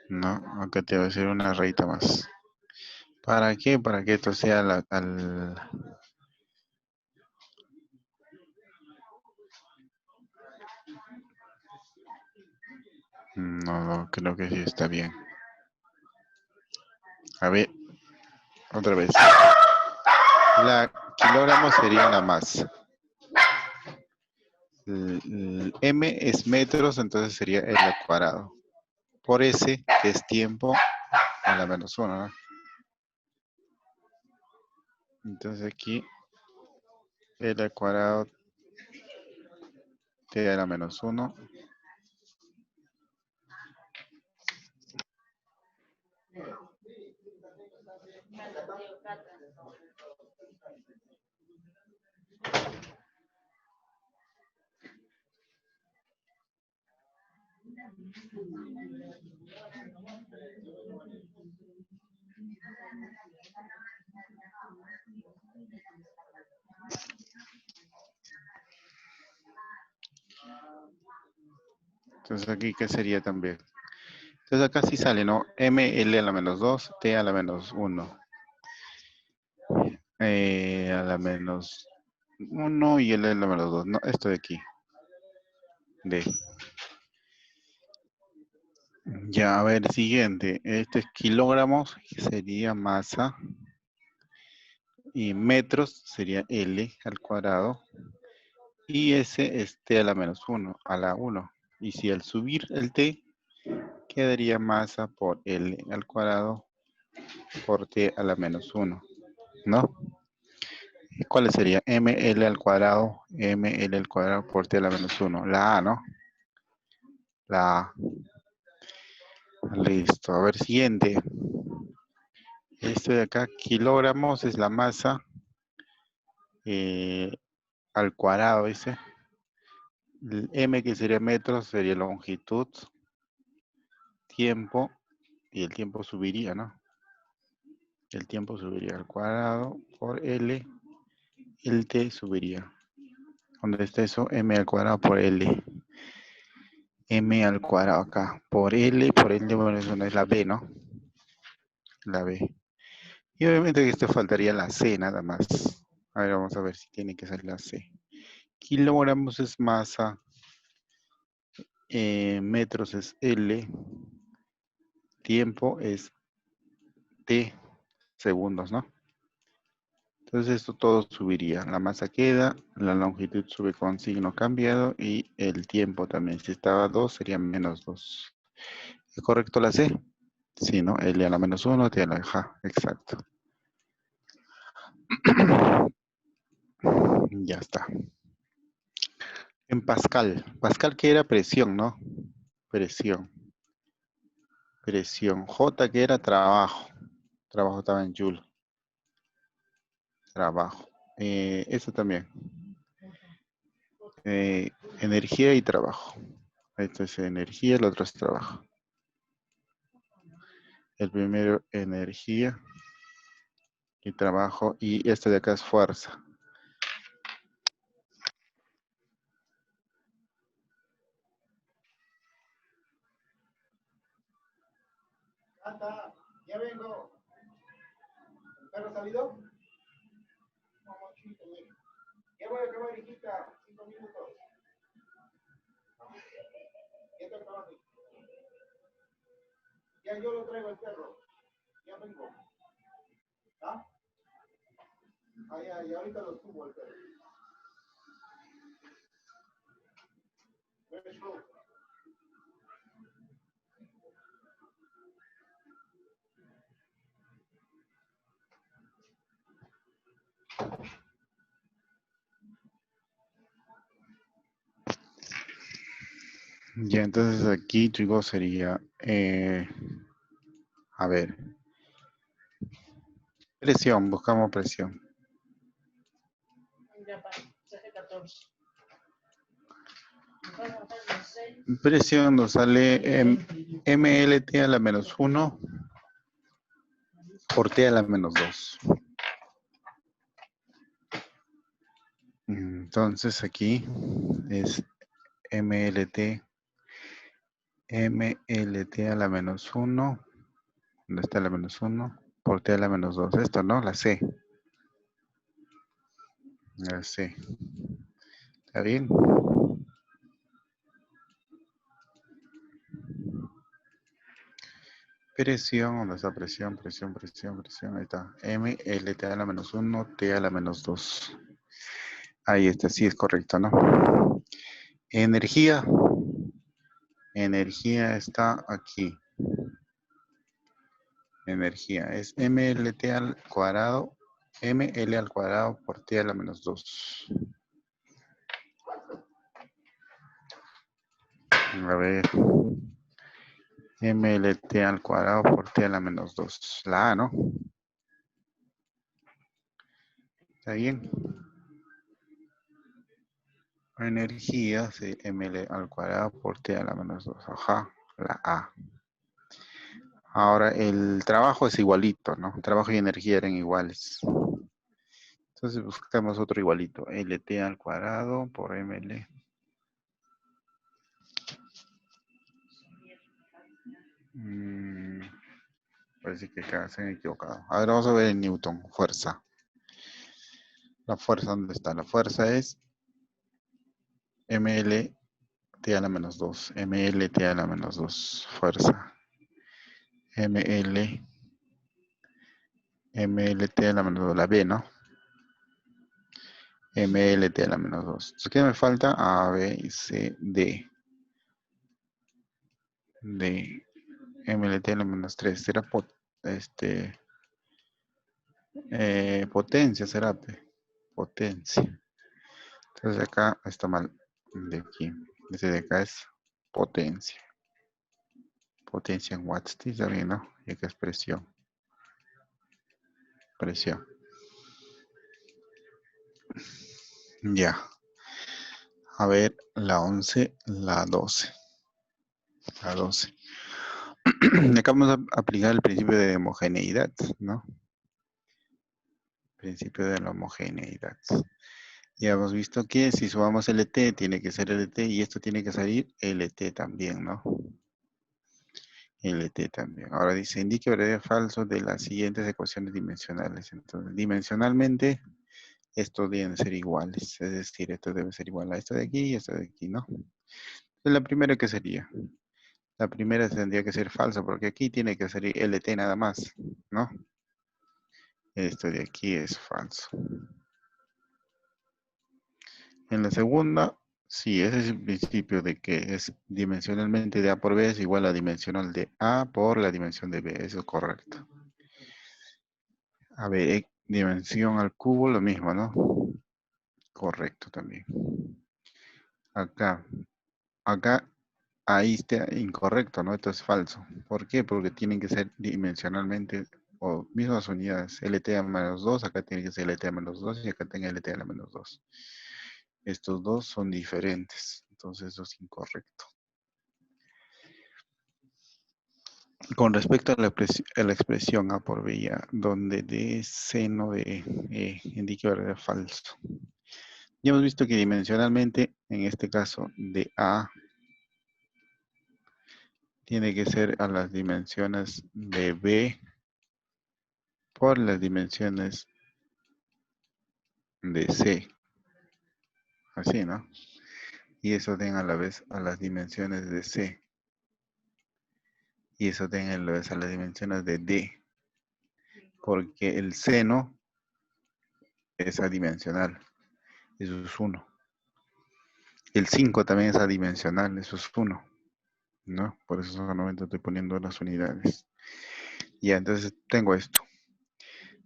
No, acá debe ser una rayita más. ¿Para qué? Para que esto sea No, creo que sí está bien. A ver, otra vez. La kilogramo sería la masa. M es metros, entonces sería L al cuadrado. Por S, que es tiempo, a la menos 1, ¿no? Entonces aquí, L al cuadrado, T a la menos 1. Entonces aquí, ¿qué sería también? Entonces acá sí sale, ¿no? M, L a la menos 2, T a la menos 1. A la menos 1 y L a la menos 2. No, esto de aquí. D. Ya, a ver, siguiente. Este es kilogramos, sería masa. Y metros sería L al cuadrado. Y S es T a la menos 1, a la 1. Y si al subir el T, quedaría masa por L al cuadrado por T a la menos 1, ¿no? ¿Cuál sería? ML al cuadrado, ML al cuadrado por T a la menos 1. La A, ¿no? La A. Listo. A ver, siguiente. Esto de acá, kilogramos es la masa al cuadrado, dice. El M, que sería metros, sería longitud, tiempo, y el tiempo subiría, ¿no? El tiempo subiría al cuadrado por L, el T subiría. ¿Dónde está eso? M al cuadrado por L. M al cuadrado acá. Por L, bueno, eso no es la B, ¿no? La B. Y obviamente que esto faltaría la C nada más. A ver, vamos a ver si tiene que ser la C. Kilogramos es masa. Metros es L. Tiempo es T segundos, ¿no? Entonces esto todo subiría. La masa queda, la longitud sube con signo cambiado y el tiempo también. Si estaba 2 sería menos 2. ¿Es correcto la C? Sí, ¿no? L a la menos 1, T a la ja, exacto. Ya está. En Pascal. Pascal, que era presión, ¿no? Presión. Presión. J, que era trabajo. Trabajo estaba en Joule. Trabajo. Eso también. Energía y trabajo. Esto es energía, el otro es trabajo. El primero, energía y trabajo. Y este de acá es fuerza. Anda, ya vengo. ¿El perro salido? Ya voy a acabar, hijita. 5 minutos. Ya estoy acabando. Ya yo lo traigo el perro. Ya vengo. ¿Ah? Ah, ya ahorita lo subo el perro. Let's go. Ya, entonces aquí, chicos, sería, a ver, presión, buscamos presión. Ya, CG14. Presión nos sale MLT a la menos 1 por T a la menos 2. Entonces aquí es MLT a la menos 1. ¿Dónde está la menos 1? Por T a la menos 2. Esto, ¿no? La C. La C. ¿Está bien? Presión, ¿dónde está presión? Presión. Ahí está. MLT a la menos 1, T a la menos 2. Ahí está, sí es correcto, ¿no? Energía. Energía está aquí. Energía es MLT al cuadrado, ML al cuadrado por T a la menos 2. A ver. MLT al cuadrado por T a la menos 2. La A, ¿no? ¿Está bien? Energía, sí, ML al cuadrado por T a la menos 2. Ajá, la A. Ahora, el trabajo es igualito, ¿no? Trabajo y energía eran iguales. Entonces buscamos otro igualito. LT al cuadrado por ML. Parece que acá se han equivocado. Ahora vamos a ver en Newton, fuerza. La fuerza, ¿dónde está? La fuerza es ML T a la menos 2. MLT a la menos 2. Fuerza. MLT a la menos 2. La B, ¿no? MLT a la menos 2. Entonces, ¿qué me falta? A, B, C, D. D. MLT a la menos 3. Será potencia, será potencia. Entonces acá está mal. De aquí. Este de acá es potencia. Potencia en watts. ¿Está bien, no? Y acá es presión. Presión. Ya. A ver, la 11, la 12. La 12. Acá vamos a aplicar el principio de homogeneidad, ¿no? Principio de la homogeneidad. Ya hemos visto que si sumamos LT, tiene que ser LT y esto tiene que salir LT también, ¿no? LT también. Ahora dice, indique verdadero o falso de las siguientes ecuaciones dimensionales. Entonces, dimensionalmente, estos deben ser iguales. Es decir, esto debe ser igual a esto de aquí y esto de aquí, ¿no? Entonces, la primera, ¿qué sería? La primera tendría que ser falso, porque aquí tiene que salir LT nada más, ¿no? Esto de aquí es falso. En la segunda, sí, ese es el principio de que es dimensionalmente de A por B es igual a dimensional de A por la dimensión de B. Eso es correcto. A ver, dimensión al cubo, lo mismo, ¿no? Correcto también. Acá, ahí está incorrecto, ¿no? Esto es falso. ¿Por qué? Porque tienen que ser dimensionalmente o mismas unidades. LT a menos 2, acá tiene que ser LT a menos 2 y acá tenga LT a la menos 2. Estos dos son diferentes, entonces eso es incorrecto. Con respecto a la expresión A por B, donde D seno de E indica verdadero falso. Ya hemos visto que dimensionalmente, en este caso de A, tiene que ser a las dimensiones de B por las dimensiones de C. Así, ¿no? Y eso den a la vez a las dimensiones de C. Y eso den a la vez a las dimensiones de D. Porque el seno es adimensional. Eso es 1. El 5 también es adimensional. Eso es 1. ¿No? Por eso solamente estoy poniendo las unidades. Ya, entonces tengo esto.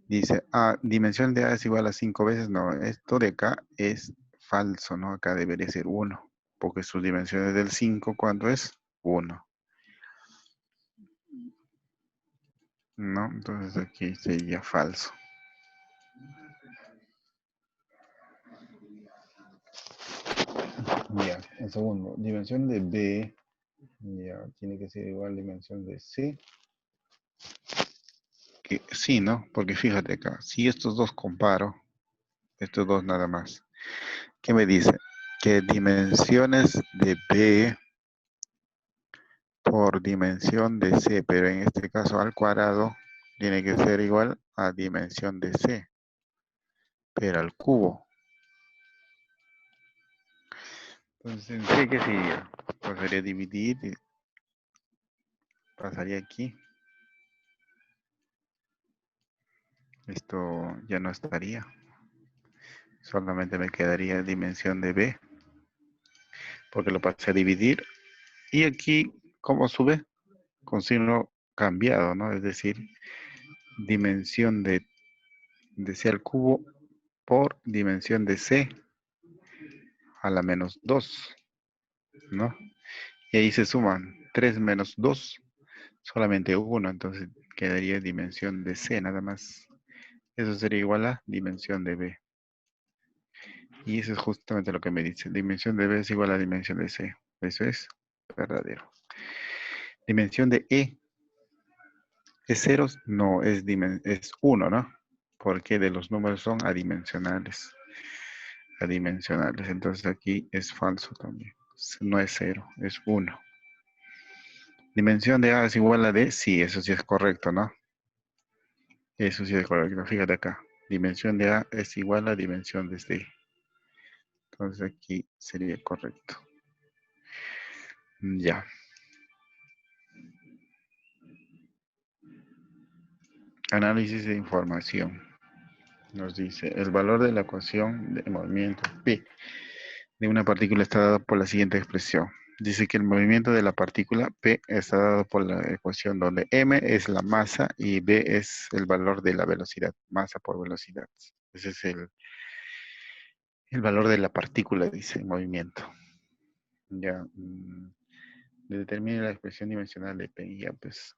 Dice, dimensión de A es igual a 5 veces. No, esto de acá es falso, ¿no? Acá debería ser 1. Porque sus dimensiones del 5, ¿cuánto es? 1. ¿No? Entonces aquí sería falso. Ya, el segundo, dimensión de B, ya tiene que ser igual a dimensión de C. Que sí, ¿no? Porque fíjate acá, si estos dos comparo, estos dos nada más, ¿qué me dice? Que dimensiones de B por dimensión de C, pero en este caso al cuadrado tiene que ser igual a dimensión de C, pero al cubo. Entonces, en C, ¿qué sería? Pasaría a dividir, y pasaría aquí. Esto ya no estaría. Solamente me quedaría dimensión de B, porque lo pasé a dividir. Y aquí, ¿cómo sube? Con signo cambiado, ¿no? Es decir, dimensión de C al cubo por dimensión de C a la menos 2, ¿no? Y ahí se suman 3 menos 2, solamente 1, entonces quedaría dimensión de C nada más. Eso sería igual a dimensión de B. Y eso es justamente lo que me dice. Dimensión de B es igual a dimensión de C. Eso es verdadero. Dimensión de E. ¿Es ceros? No, es 1, ¿no? Porque de los números son adimensionales. Adimensionales. Entonces aquí es falso también. No es 0, es 1. Dimensión de A es igual a D. Sí, eso sí es correcto, ¿no? Eso sí es correcto. Fíjate acá. Dimensión de A es igual a dimensión de D. Entonces aquí sería correcto. Ya. Análisis de información. Nos dice, el valor de la ecuación de movimiento P de una partícula está dado por la siguiente expresión. Dice que el movimiento de la partícula P está dado por la ecuación donde m es la masa y b es el valor de la velocidad, masa por velocidad. Ese es el valor de la partícula, dice, en movimiento. Ya, determine la expresión dimensional de P. Ya, pues,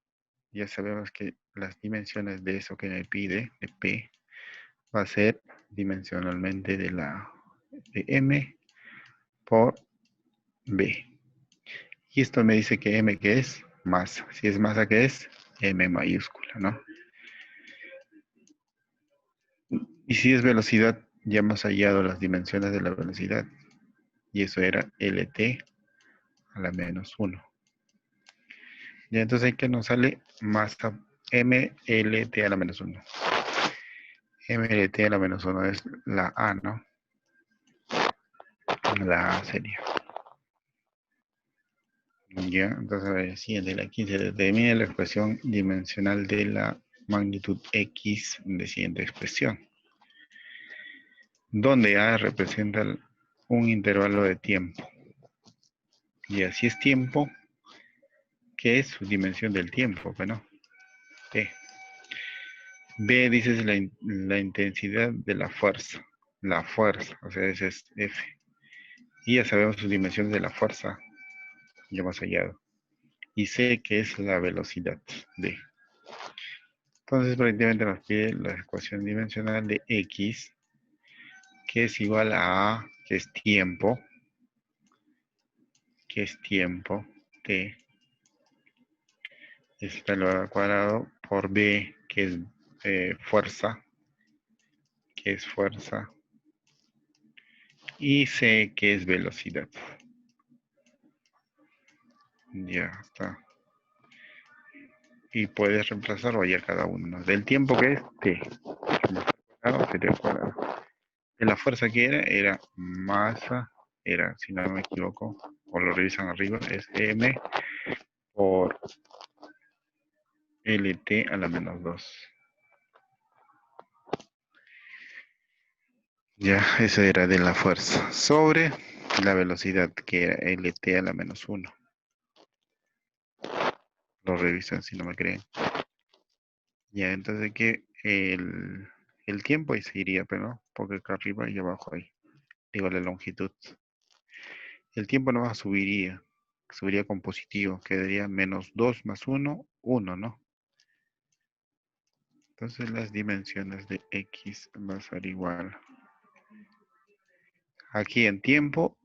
ya sabemos que las dimensiones de eso que me pide, de P, va a ser dimensionalmente de m por b. Y esto me dice que m, ¿qué es? Masa. Si es masa, ¿qué es? M mayúscula, ¿no? Y si es velocidad, ya hemos hallado las dimensiones de la velocidad. Y eso era LT a la menos 1. Y entonces aquí nos sale masa MLT a la menos 1. MLT a la menos 1 es la A, ¿no? La A sería. Ya, entonces la siguiente, la 15, determina la expresión dimensional de la magnitud X de siguiente expresión, donde A representa un intervalo de tiempo. Y así es tiempo, ¿qué es su dimensión del tiempo? Bueno, T. B dice es la intensidad de la fuerza. La fuerza, o sea, ese es F. Y ya sabemos sus dimensiones de la fuerza, ya hemos hallado. Y C, que es la velocidad, D. Entonces, prácticamente nos pide la ecuación dimensional de X, que es igual a, que es tiempo, T, es elevado al cuadrado, por B, que es fuerza, y C, que es velocidad. Ya está. Y puedes reemplazar o hallar cada uno, ¿no? Del tiempo que es T. Sería el cuadrado. De la fuerza que era masa, era, si no me equivoco, o lo revisan arriba, es M por LT a la menos 2. Ya, eso era de la fuerza. Sobre la velocidad, que era LT a la menos 1. Lo revisan si no me creen. Ya, entonces que el tiempo ahí seguiría, pero no, porque acá arriba y abajo ahí. Digo, la longitud. El tiempo no subiría con positivo, quedaría menos 2 más 1, 1, ¿no? Entonces las dimensiones de X van a ser igual. Aquí en tiempo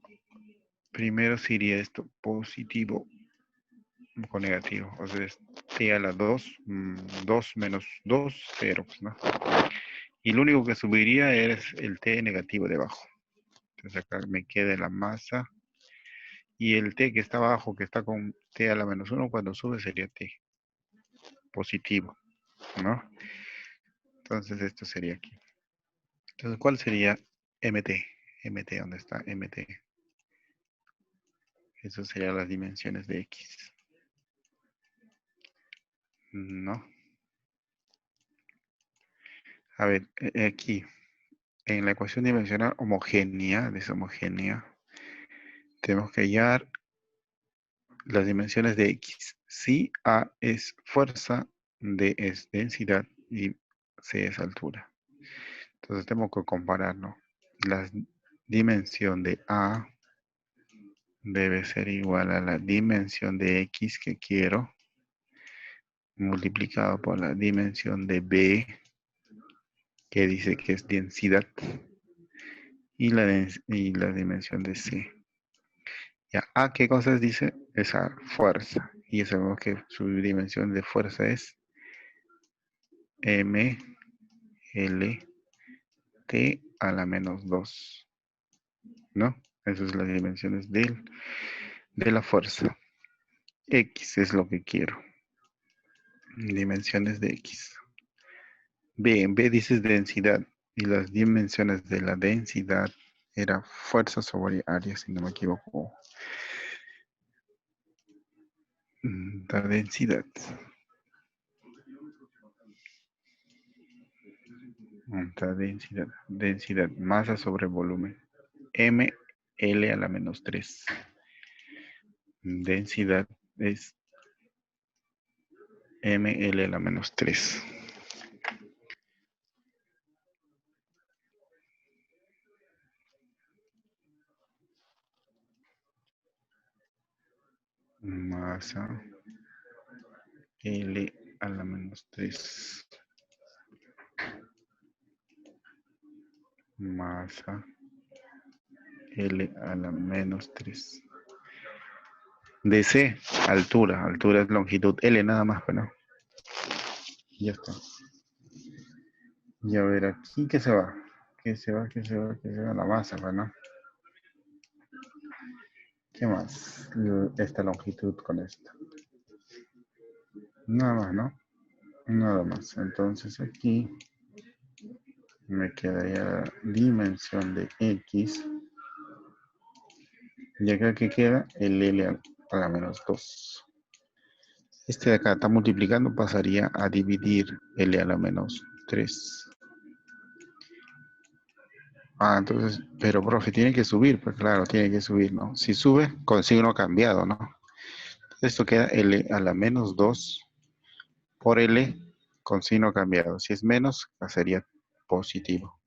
primero sería esto positivo con negativo. O sea, es t a la 2, 2 menos 2, 0, pues, ¿no? Y lo único que subiría es el t negativo debajo. Entonces acá me queda la masa. Y el t que está abajo, que está con t a la menos 1, cuando sube sería t positivo, ¿no? Entonces esto sería aquí. Entonces, ¿cuál sería mt? Mt, ¿dónde está mt? Eso serían las dimensiones de x. ¿No? A ver, aquí, en la ecuación dimensional homogénea, deshomogénea, tenemos que hallar las dimensiones de x. Si A es fuerza, D es densidad y C es altura. Entonces tenemos que comparar, ¿no? La dimensión de A debe ser igual a la dimensión de x que quiero, multiplicado por la dimensión de B, que dice que es densidad, y la dimensión de C. Ya, A, ¿qué cosas dice? Esa fuerza. Y ya sabemos que su dimensión de fuerza es M, L, T a la menos 2. ¿No? Esas son las dimensiones de la fuerza. X es lo que quiero. Dimensiones de X. B, en B dices densidad. Y las dimensiones de la densidad era fuerza sobre área, si no me equivoco. La densidad. La densidad. Densidad. Masa sobre volumen. M, L a la menos 3. Densidad es M, L a la menos 3. Masa L a la menos 3. Masa L a la menos 3. DC, altura. Altura es longitud L nada más, pero no. Ya está. Y a ver, aquí, ¿qué se va? ¿Qué se va? ¿Qué se va? ¿Qué se va? La masa, ¿no? ¿Qué más? Esta longitud con esta. Nada más, ¿no? Nada más. Entonces aquí me quedaría la dimensión de X. Y acá que queda el L a la menos 2. Este de acá está multiplicando, pasaría a dividir L a la menos 3. Ah, entonces, pero profe, tiene que subir, pues claro, tiene que subir, ¿no? Si sube, con signo cambiado, ¿no? Esto queda L a la menos 2 por L con signo cambiado. Si es menos, sería positivo.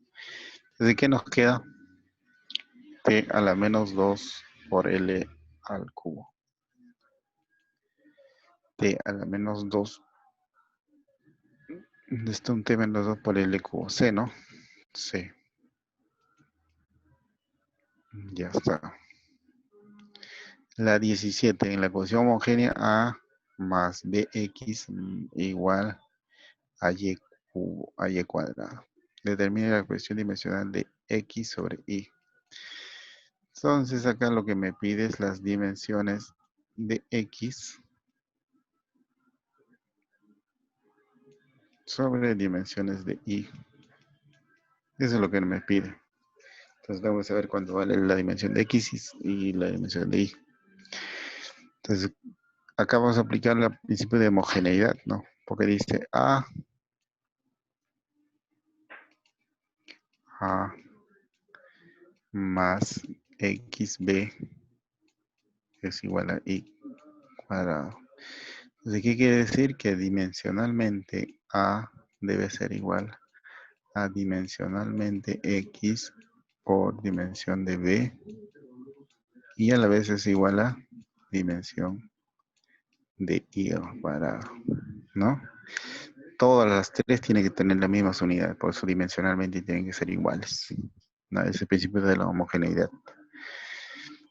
Entonces, ¿qué nos queda? T a la menos 2 por L al cubo. T a la menos 2. Esto es un T menos 2 por L cubo. C, ¿no? C. Ya está. La 17 en la ecuación homogénea A más BX igual a Y cubo, a Y cuadrado. Determine la cuestión dimensional de X sobre Y. Entonces acá lo que me pide es las dimensiones de X sobre dimensiones de Y. Eso es lo que me pide. Entonces vamos a ver cuánto vale la dimensión de X y la dimensión de Y. Entonces acá vamos a aplicar el principio de homogeneidad, ¿no? Porque dice A más XB es igual a Y cuadrado. Entonces, ¿qué quiere decir? Que dimensionalmente A debe ser igual a dimensionalmente X por dimensión de B y a la vez es igual a dimensión de Y al cuadrado, ¿no? Todas las tres tienen que tener las mismas unidades, por eso dimensionalmente tienen que ser iguales. ¿No? Es el principio de la homogeneidad.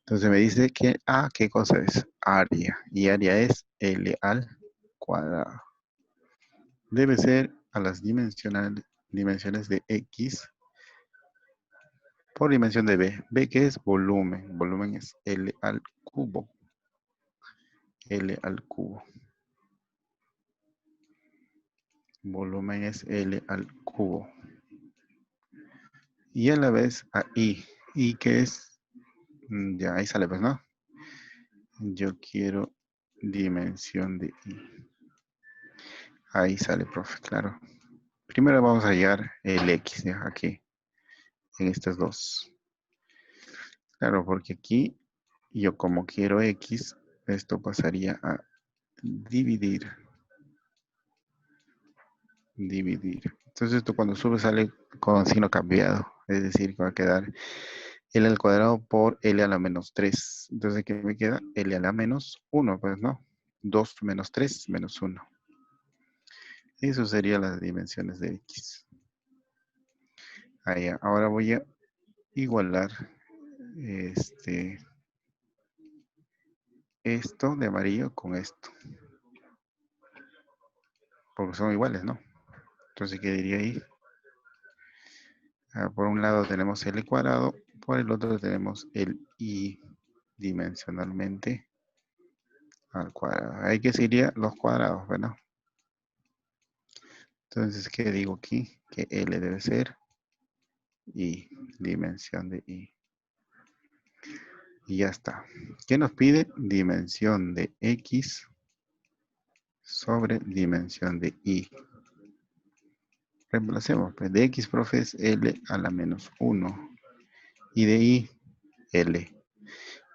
Entonces me dice que A, ¿qué cosa es? Área. Y área es L al cuadrado. Debe ser a las dimensiones de X por dimensión de B. B, ¿qué es? Volumen. Volumen es L al cubo. L al cubo. Volumen es L al cubo. Y a la vez a I. ¿I qué es? Ya, ahí sale pues, ¿no? Yo quiero dimensión de I. Ahí sale, profe, claro. Primero vamos a hallar el X, ¿ya? Aquí, en estas dos. Claro, porque aquí yo como quiero X, esto pasaría a dividir. Dividir. Entonces esto cuando sube sale con signo cambiado. Es decir, que va a quedar L al cuadrado por L a la menos 3. Entonces, ¿qué me queda? L a la menos 1, pues, ¿no? 2 menos 3 menos 1. Eso serían las dimensiones de X. Allá. Ahora voy a igualar esto de amarillo con esto. Porque son iguales, ¿no? Entonces, ¿qué diría ahí? Por un lado tenemos L cuadrado, por el otro tenemos el I dimensionalmente al cuadrado. Ahí que sería los cuadrados, ¿verdad? Entonces, ¿qué digo aquí? Que L debe ser I, dimensión de I. Y ya está. ¿Qué nos pide? Dimensión de X sobre dimensión de Y. Reemplacemos. Pues de X, profe, es L a la menos 1. Y de Y, L.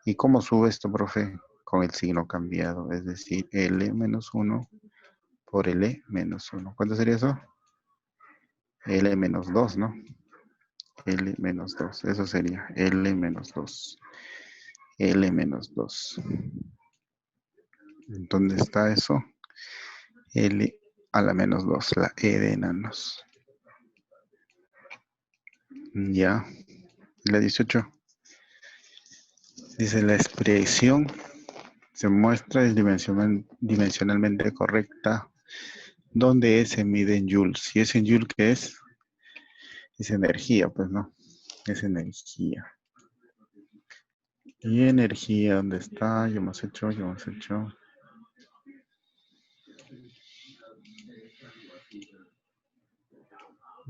¿Y cómo sube esto, profe? Con el signo cambiado. Es decir, L menos 1 por L menos 1. ¿Cuánto sería eso? L menos 2, ¿no? L menos 2. Eso sería L menos 2. L menos 2. ¿Dónde está eso? L a la menos 2, la E de enanos. Ya. La 18. Dice la expresión se muestra dimensionalmente correcta donde se mide en joules. Si es en joules, ¿qué es? Es energía, pues no. Es energía. Y energía, ¿dónde está? Ya hemos hecho.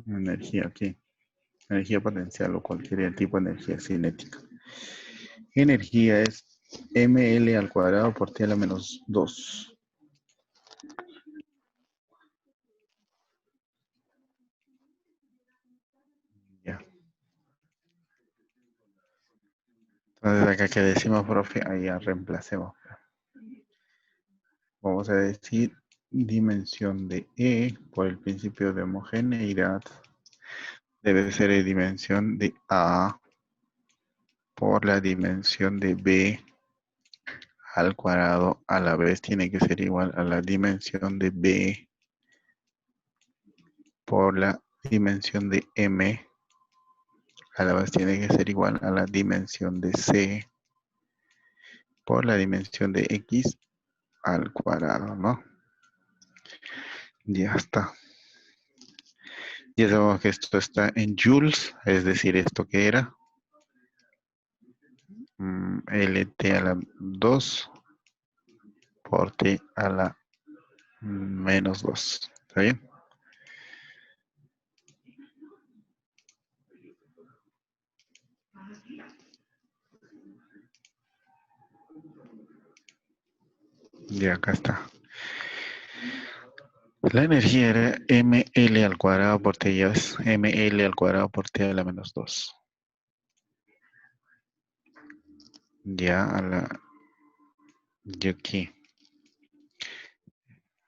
Energía aquí. Energía potencial o cualquier tipo de energía cinética. Energía es ml al cuadrado por t a la menos 2. Ya. Entonces acá que decimos, profe, ahí ya reemplacemos. Vamos a decir dimensión de E por el principio de homogeneidad debe ser de dimensión de A por la dimensión de B al cuadrado, a la vez tiene que ser igual a la dimensión de B por la dimensión de M, a la vez tiene que ser igual a la dimensión de C por la dimensión de X al cuadrado, ¿no? Ya está. Ya sabemos que esto está en joules, es decir, esto que era LT a la 2 por T a la menos 2. ¿Está bien? Y acá está. La energía era ml al cuadrado por T, ya es ml al cuadrado por T a la menos 2. Ya a la... Y aquí.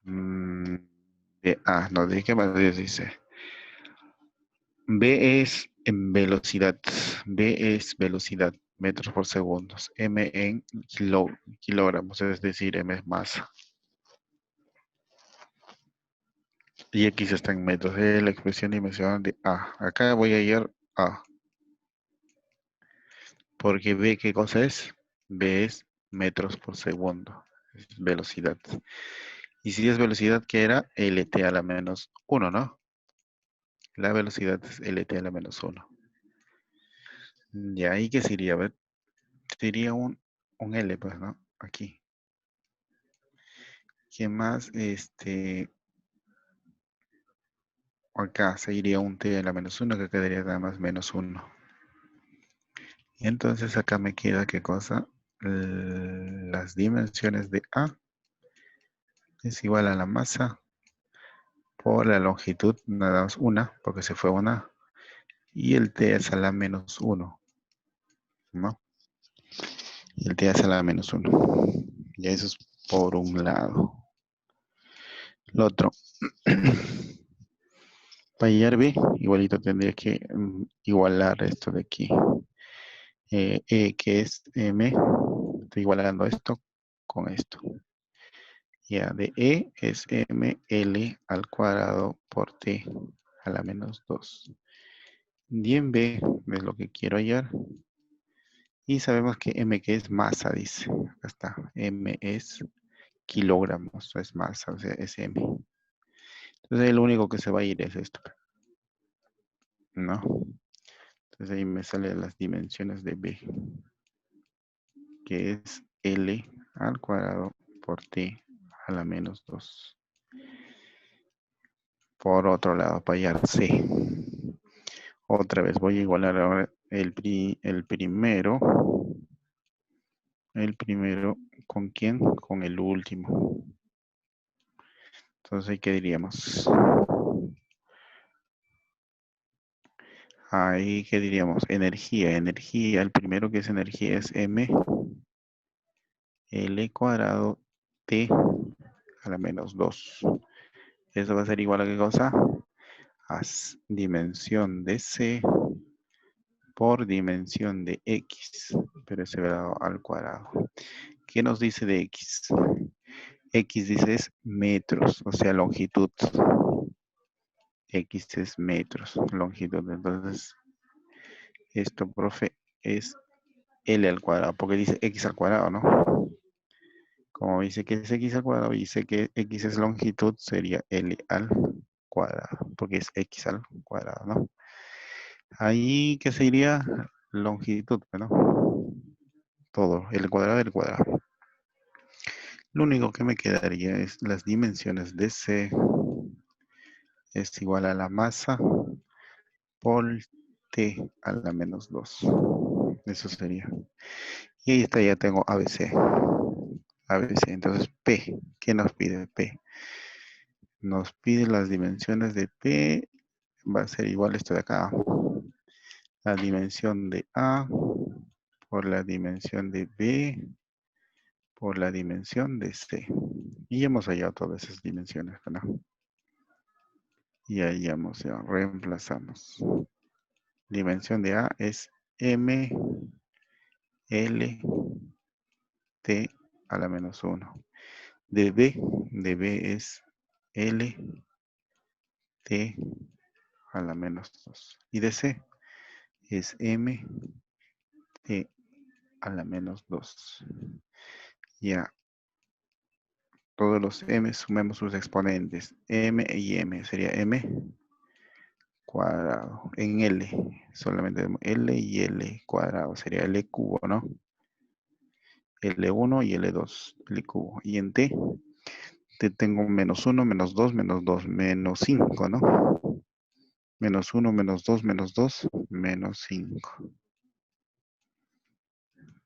No, ¿de qué más dice? B es en velocidad. B es velocidad, metros por segundos. M en kilogramos, es decir, M es masa. Y X está en metros. Es la expresión dimensional de A. Acá voy a ir A. Porque B, ¿qué cosa es? B es metros por segundo, es velocidad. Y si es velocidad, ¿qué era? LT a la menos 1, ¿no? La velocidad es LT a la menos 1. ¿Y ahí qué sería? A ver, sería un L, pues, ¿no? Aquí. ¿Qué más? Acá seguiría un T a la menos 1, que quedaría nada más menos 1. Y entonces acá me queda, ¿qué cosa? Las dimensiones de A es igual a la masa por la longitud, nada más una, porque se fue una, y el T es a la menos 1, ¿no? Y el T es a la menos 1. Ya eso es por un lado. Lo otro, para llegar B, igualito tendría que igualar esto de aquí. Que es M, estoy igualando esto con esto. Ya, de E es ML al cuadrado por T a la menos 2. Y en B es lo que quiero hallar. Y sabemos que M que es masa, dice. Acá está. M es kilogramos, es masa, o sea, es M. Entonces lo único que se va a ir es esto, ¿no? Entonces ahí me salen las dimensiones de B, que es L al cuadrado por T a la menos 2. Por otro lado, para hallar C. Otra vez voy a igualar ahora el primero. El primero, ¿con quién? Con el último. Entonces, ¿qué diríamos? Ahí, ¿qué diríamos? Energía. Energía, el primero que es energía es M L cuadrado T a la menos 2. Eso va a ser igual a ¿qué cosa? A dimensión de C por dimensión de X, pero ese va al cuadrado. ¿Qué nos dice de X? X dice es metros, o sea, longitud. X es metros, longitud. Entonces, esto, profe, es L al cuadrado, porque dice X al cuadrado, ¿no? Como dice que es X al cuadrado y dice que X es longitud, sería L al cuadrado, porque es X al cuadrado, ¿no? Ahí, ¿qué sería? Longitud, ¿no? Todo, el cuadrado del cuadrado. Lo único que me quedaría es las dimensiones de C es igual a la masa por T a la menos 2. Eso sería. Y ahí está, ya tengo ABC. ABC. Entonces, P. ¿Qué nos pide P? Nos pide las dimensiones de P. Va a ser igual esto de acá. La dimensión de A por la dimensión de B por la dimensión de C. Y hemos hallado todas esas dimensiones, ¿no? Y ahí hallamos, ya reemplazamos. Dimensión de A es M L T a la menos 1. De B es L T a la menos 2. Y de C es M T a la menos 2. Ya, todos los M sumemos sus exponentes. M y M sería M cuadrado. En L, solamente L y L cuadrado. Sería L cubo, ¿no? L1 y L2, L cubo. Y en T tengo menos 1, menos 2, menos 5, ¿no? Menos 1, menos 2, menos 5.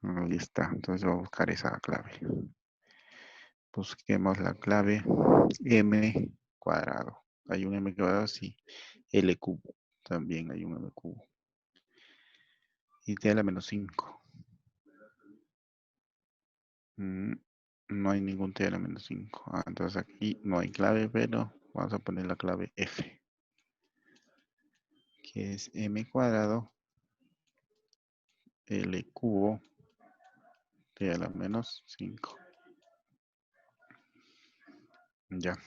Ahí está. Entonces voy a buscar esa clave. Busquemos la clave M cuadrado. Hay un M cuadrado, sí. L cubo. También hay un M cubo. Y T a la menos 5. No hay ningún T a la menos 5. Entonces aquí no hay clave, pero vamos a poner la clave F. Que es M cuadrado L cubo T a la menos 5. Ya.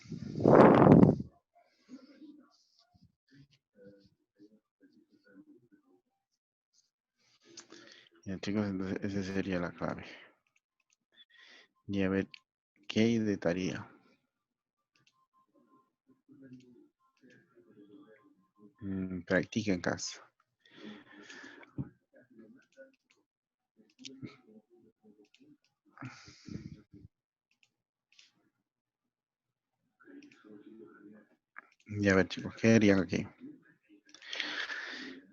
Ya, chicos, entonces esa sería la clave. Y a ver, ¿qué hay de tarea? Practica en casa. Y a ver, chicos, ¿qué harían aquí?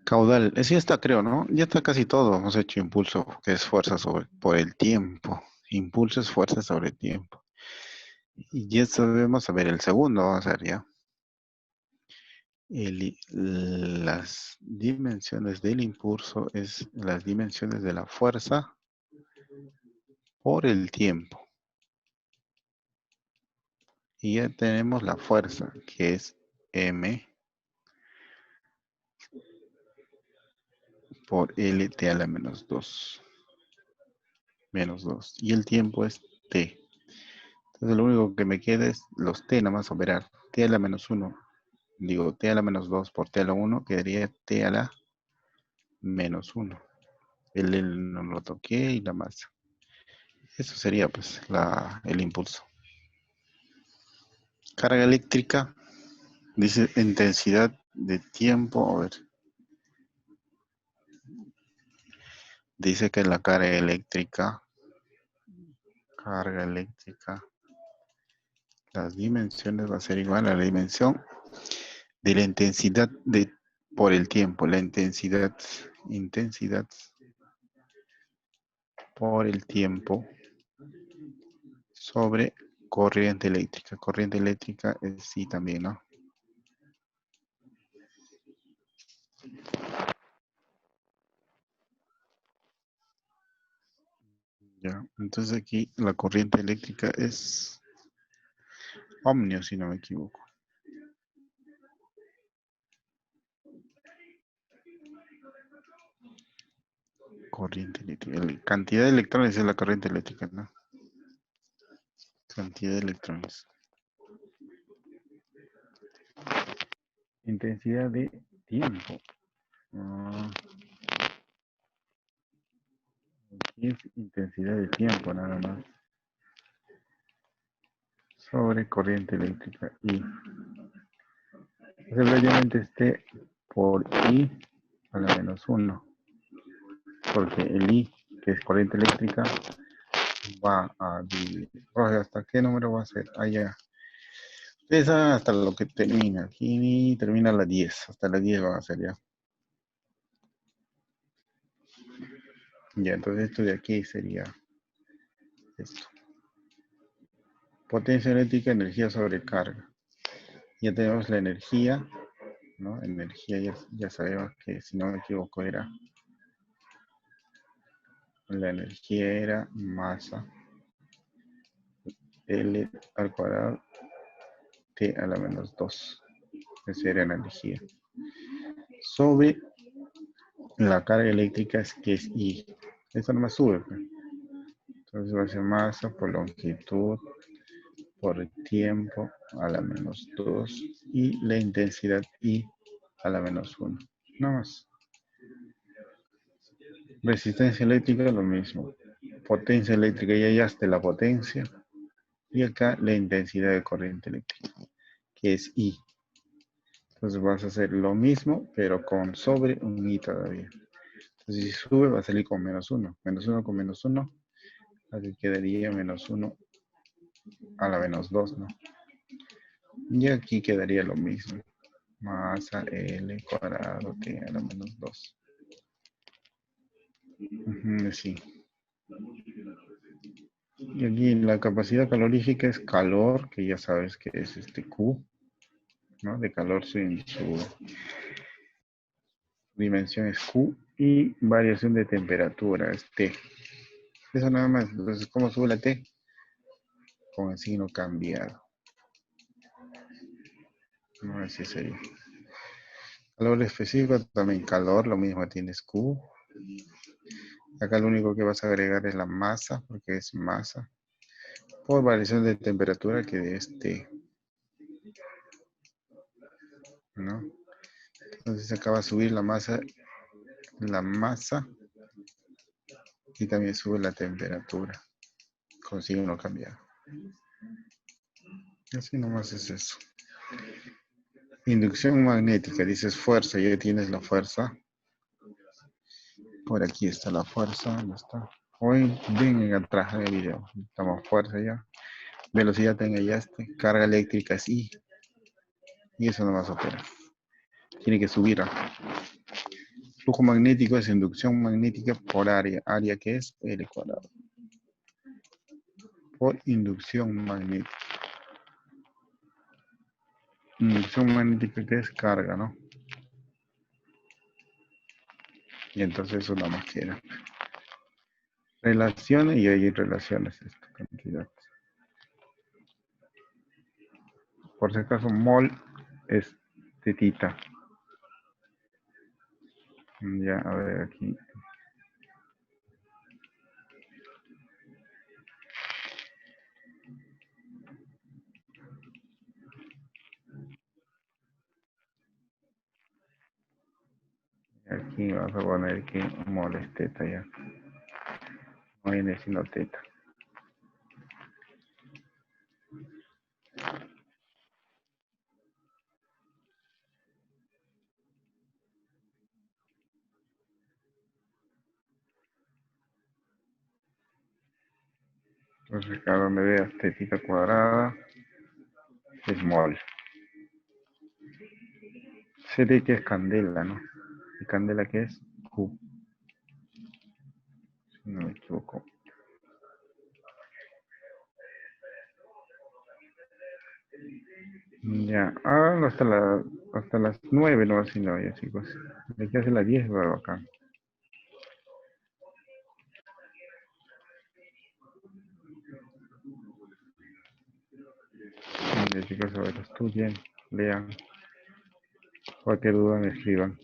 Caudal, ese ya está, creo, ¿no? Ya está casi todo. Hemos hecho impulso, que es fuerza por el tiempo. Impulso es fuerza sobre tiempo. Y ya sabemos, a ver, el segundo vamos a ver ya. Las dimensiones del impulso es las dimensiones de la fuerza por el tiempo. Y ya tenemos la fuerza, que es M por LT a la menos 2. Menos 2. Y el tiempo es T. Entonces lo único que me queda es los T nada más operar. T a la menos 1. Digo, T a la menos 2 por T a la 1 quedaría T a la menos 1. El L no lo toqué y la masa. Eso sería pues el impulso. Carga eléctrica, dice intensidad de tiempo. A ver, dice que la carga eléctrica, las dimensiones va a ser igual a la dimensión de la intensidad por el tiempo. La intensidad por el tiempo sobre corriente eléctrica. Corriente eléctrica es sí también, ¿no? Ya, entonces aquí la corriente eléctrica es ohmio, si no me equivoco. Corriente eléctrica. La cantidad de electrones es la corriente eléctrica, ¿no? Cantidad de electrones. Intensidad de tiempo. Aquí es intensidad de tiempo nada más. Sobre corriente eléctrica I. Probablemente esté por I a la menos 1. Porque el I, que es corriente eléctrica, va a dividir. Oye, ¿hasta qué número va a ser? Allá. Esa hasta lo que termina. Aquí termina la 10. Hasta la 10 va a ser ya. Ya, entonces esto de aquí sería esto. Potencia eléctrica, energía sobre carga. Ya tenemos la energía, ¿no? Energía ya sabemos que, si no me equivoco, la energía era masa L al cuadrado T a la menos 2. Esa era la energía. Sobre la carga eléctrica que es I. Eso nomás sube. Pues. Entonces va a ser masa por longitud por tiempo a la menos 2 y la intensidad I a la menos 1. Nada más. Resistencia eléctrica lo mismo. Potencia eléctrica ya hallaste la potencia. Y acá la intensidad de corriente eléctrica, que es I. Entonces vas a hacer lo mismo, pero con sobre un I todavía. Entonces si sube va a salir con menos 1. Menos 1 con menos 1. Así quedaría menos 1 a la menos 2, ¿no? Y aquí quedaría lo mismo. Masa L cuadrado T a la menos 2. Sí. Y aquí la capacidad calorífica es calor, que ya sabes que es Q, ¿no? De calor su dimensión es Q y variación de temperatura es T. Eso nada más. Entonces, ¿cómo sube la T? Con el signo cambiado. No, así sería. Calor específico, también calor, lo mismo tienes Q. Acá lo único que vas a agregar es la masa, porque es masa. Por variación de temperatura, que es T. ¿No? Entonces acá va a subir la masa y también sube la temperatura. Consigue uno cambiado. Así nomás es eso. Inducción magnética, dices fuerza, ya tienes la fuerza. Por aquí está la fuerza, ¿dónde está? Hoy ven atrás en el video. Estamos fuerza ya. Velocidad en ella este. Carga eléctrica es I. Y eso nomás opera. Tiene que subir. Flujo magnético es inducción magnética por área. Área que es L cuadrado. Por inducción magnética. Inducción magnética que es carga, ¿no? Y entonces eso nada más queda. Relaciones y hay relaciones esta cantidad. Por si acaso, mol es tetita. Ya, a ver aquí. Aquí vamos a poner que mol es teta ya. No viene sino teta. Entonces acá donde veas tetita cuadrada es mol. CD que es candela, ¿no? ¿Y candela qué es? Q. Si no me equivoco. Ya, hasta las 9 no así no, ya chicos. De aquí hace las 10 va acá. Ya chicos, a ver, estudien, lean. Cualquier duda me escriban.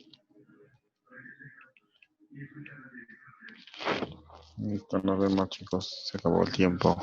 Listo, nos vemos chicos, se acabó el tiempo.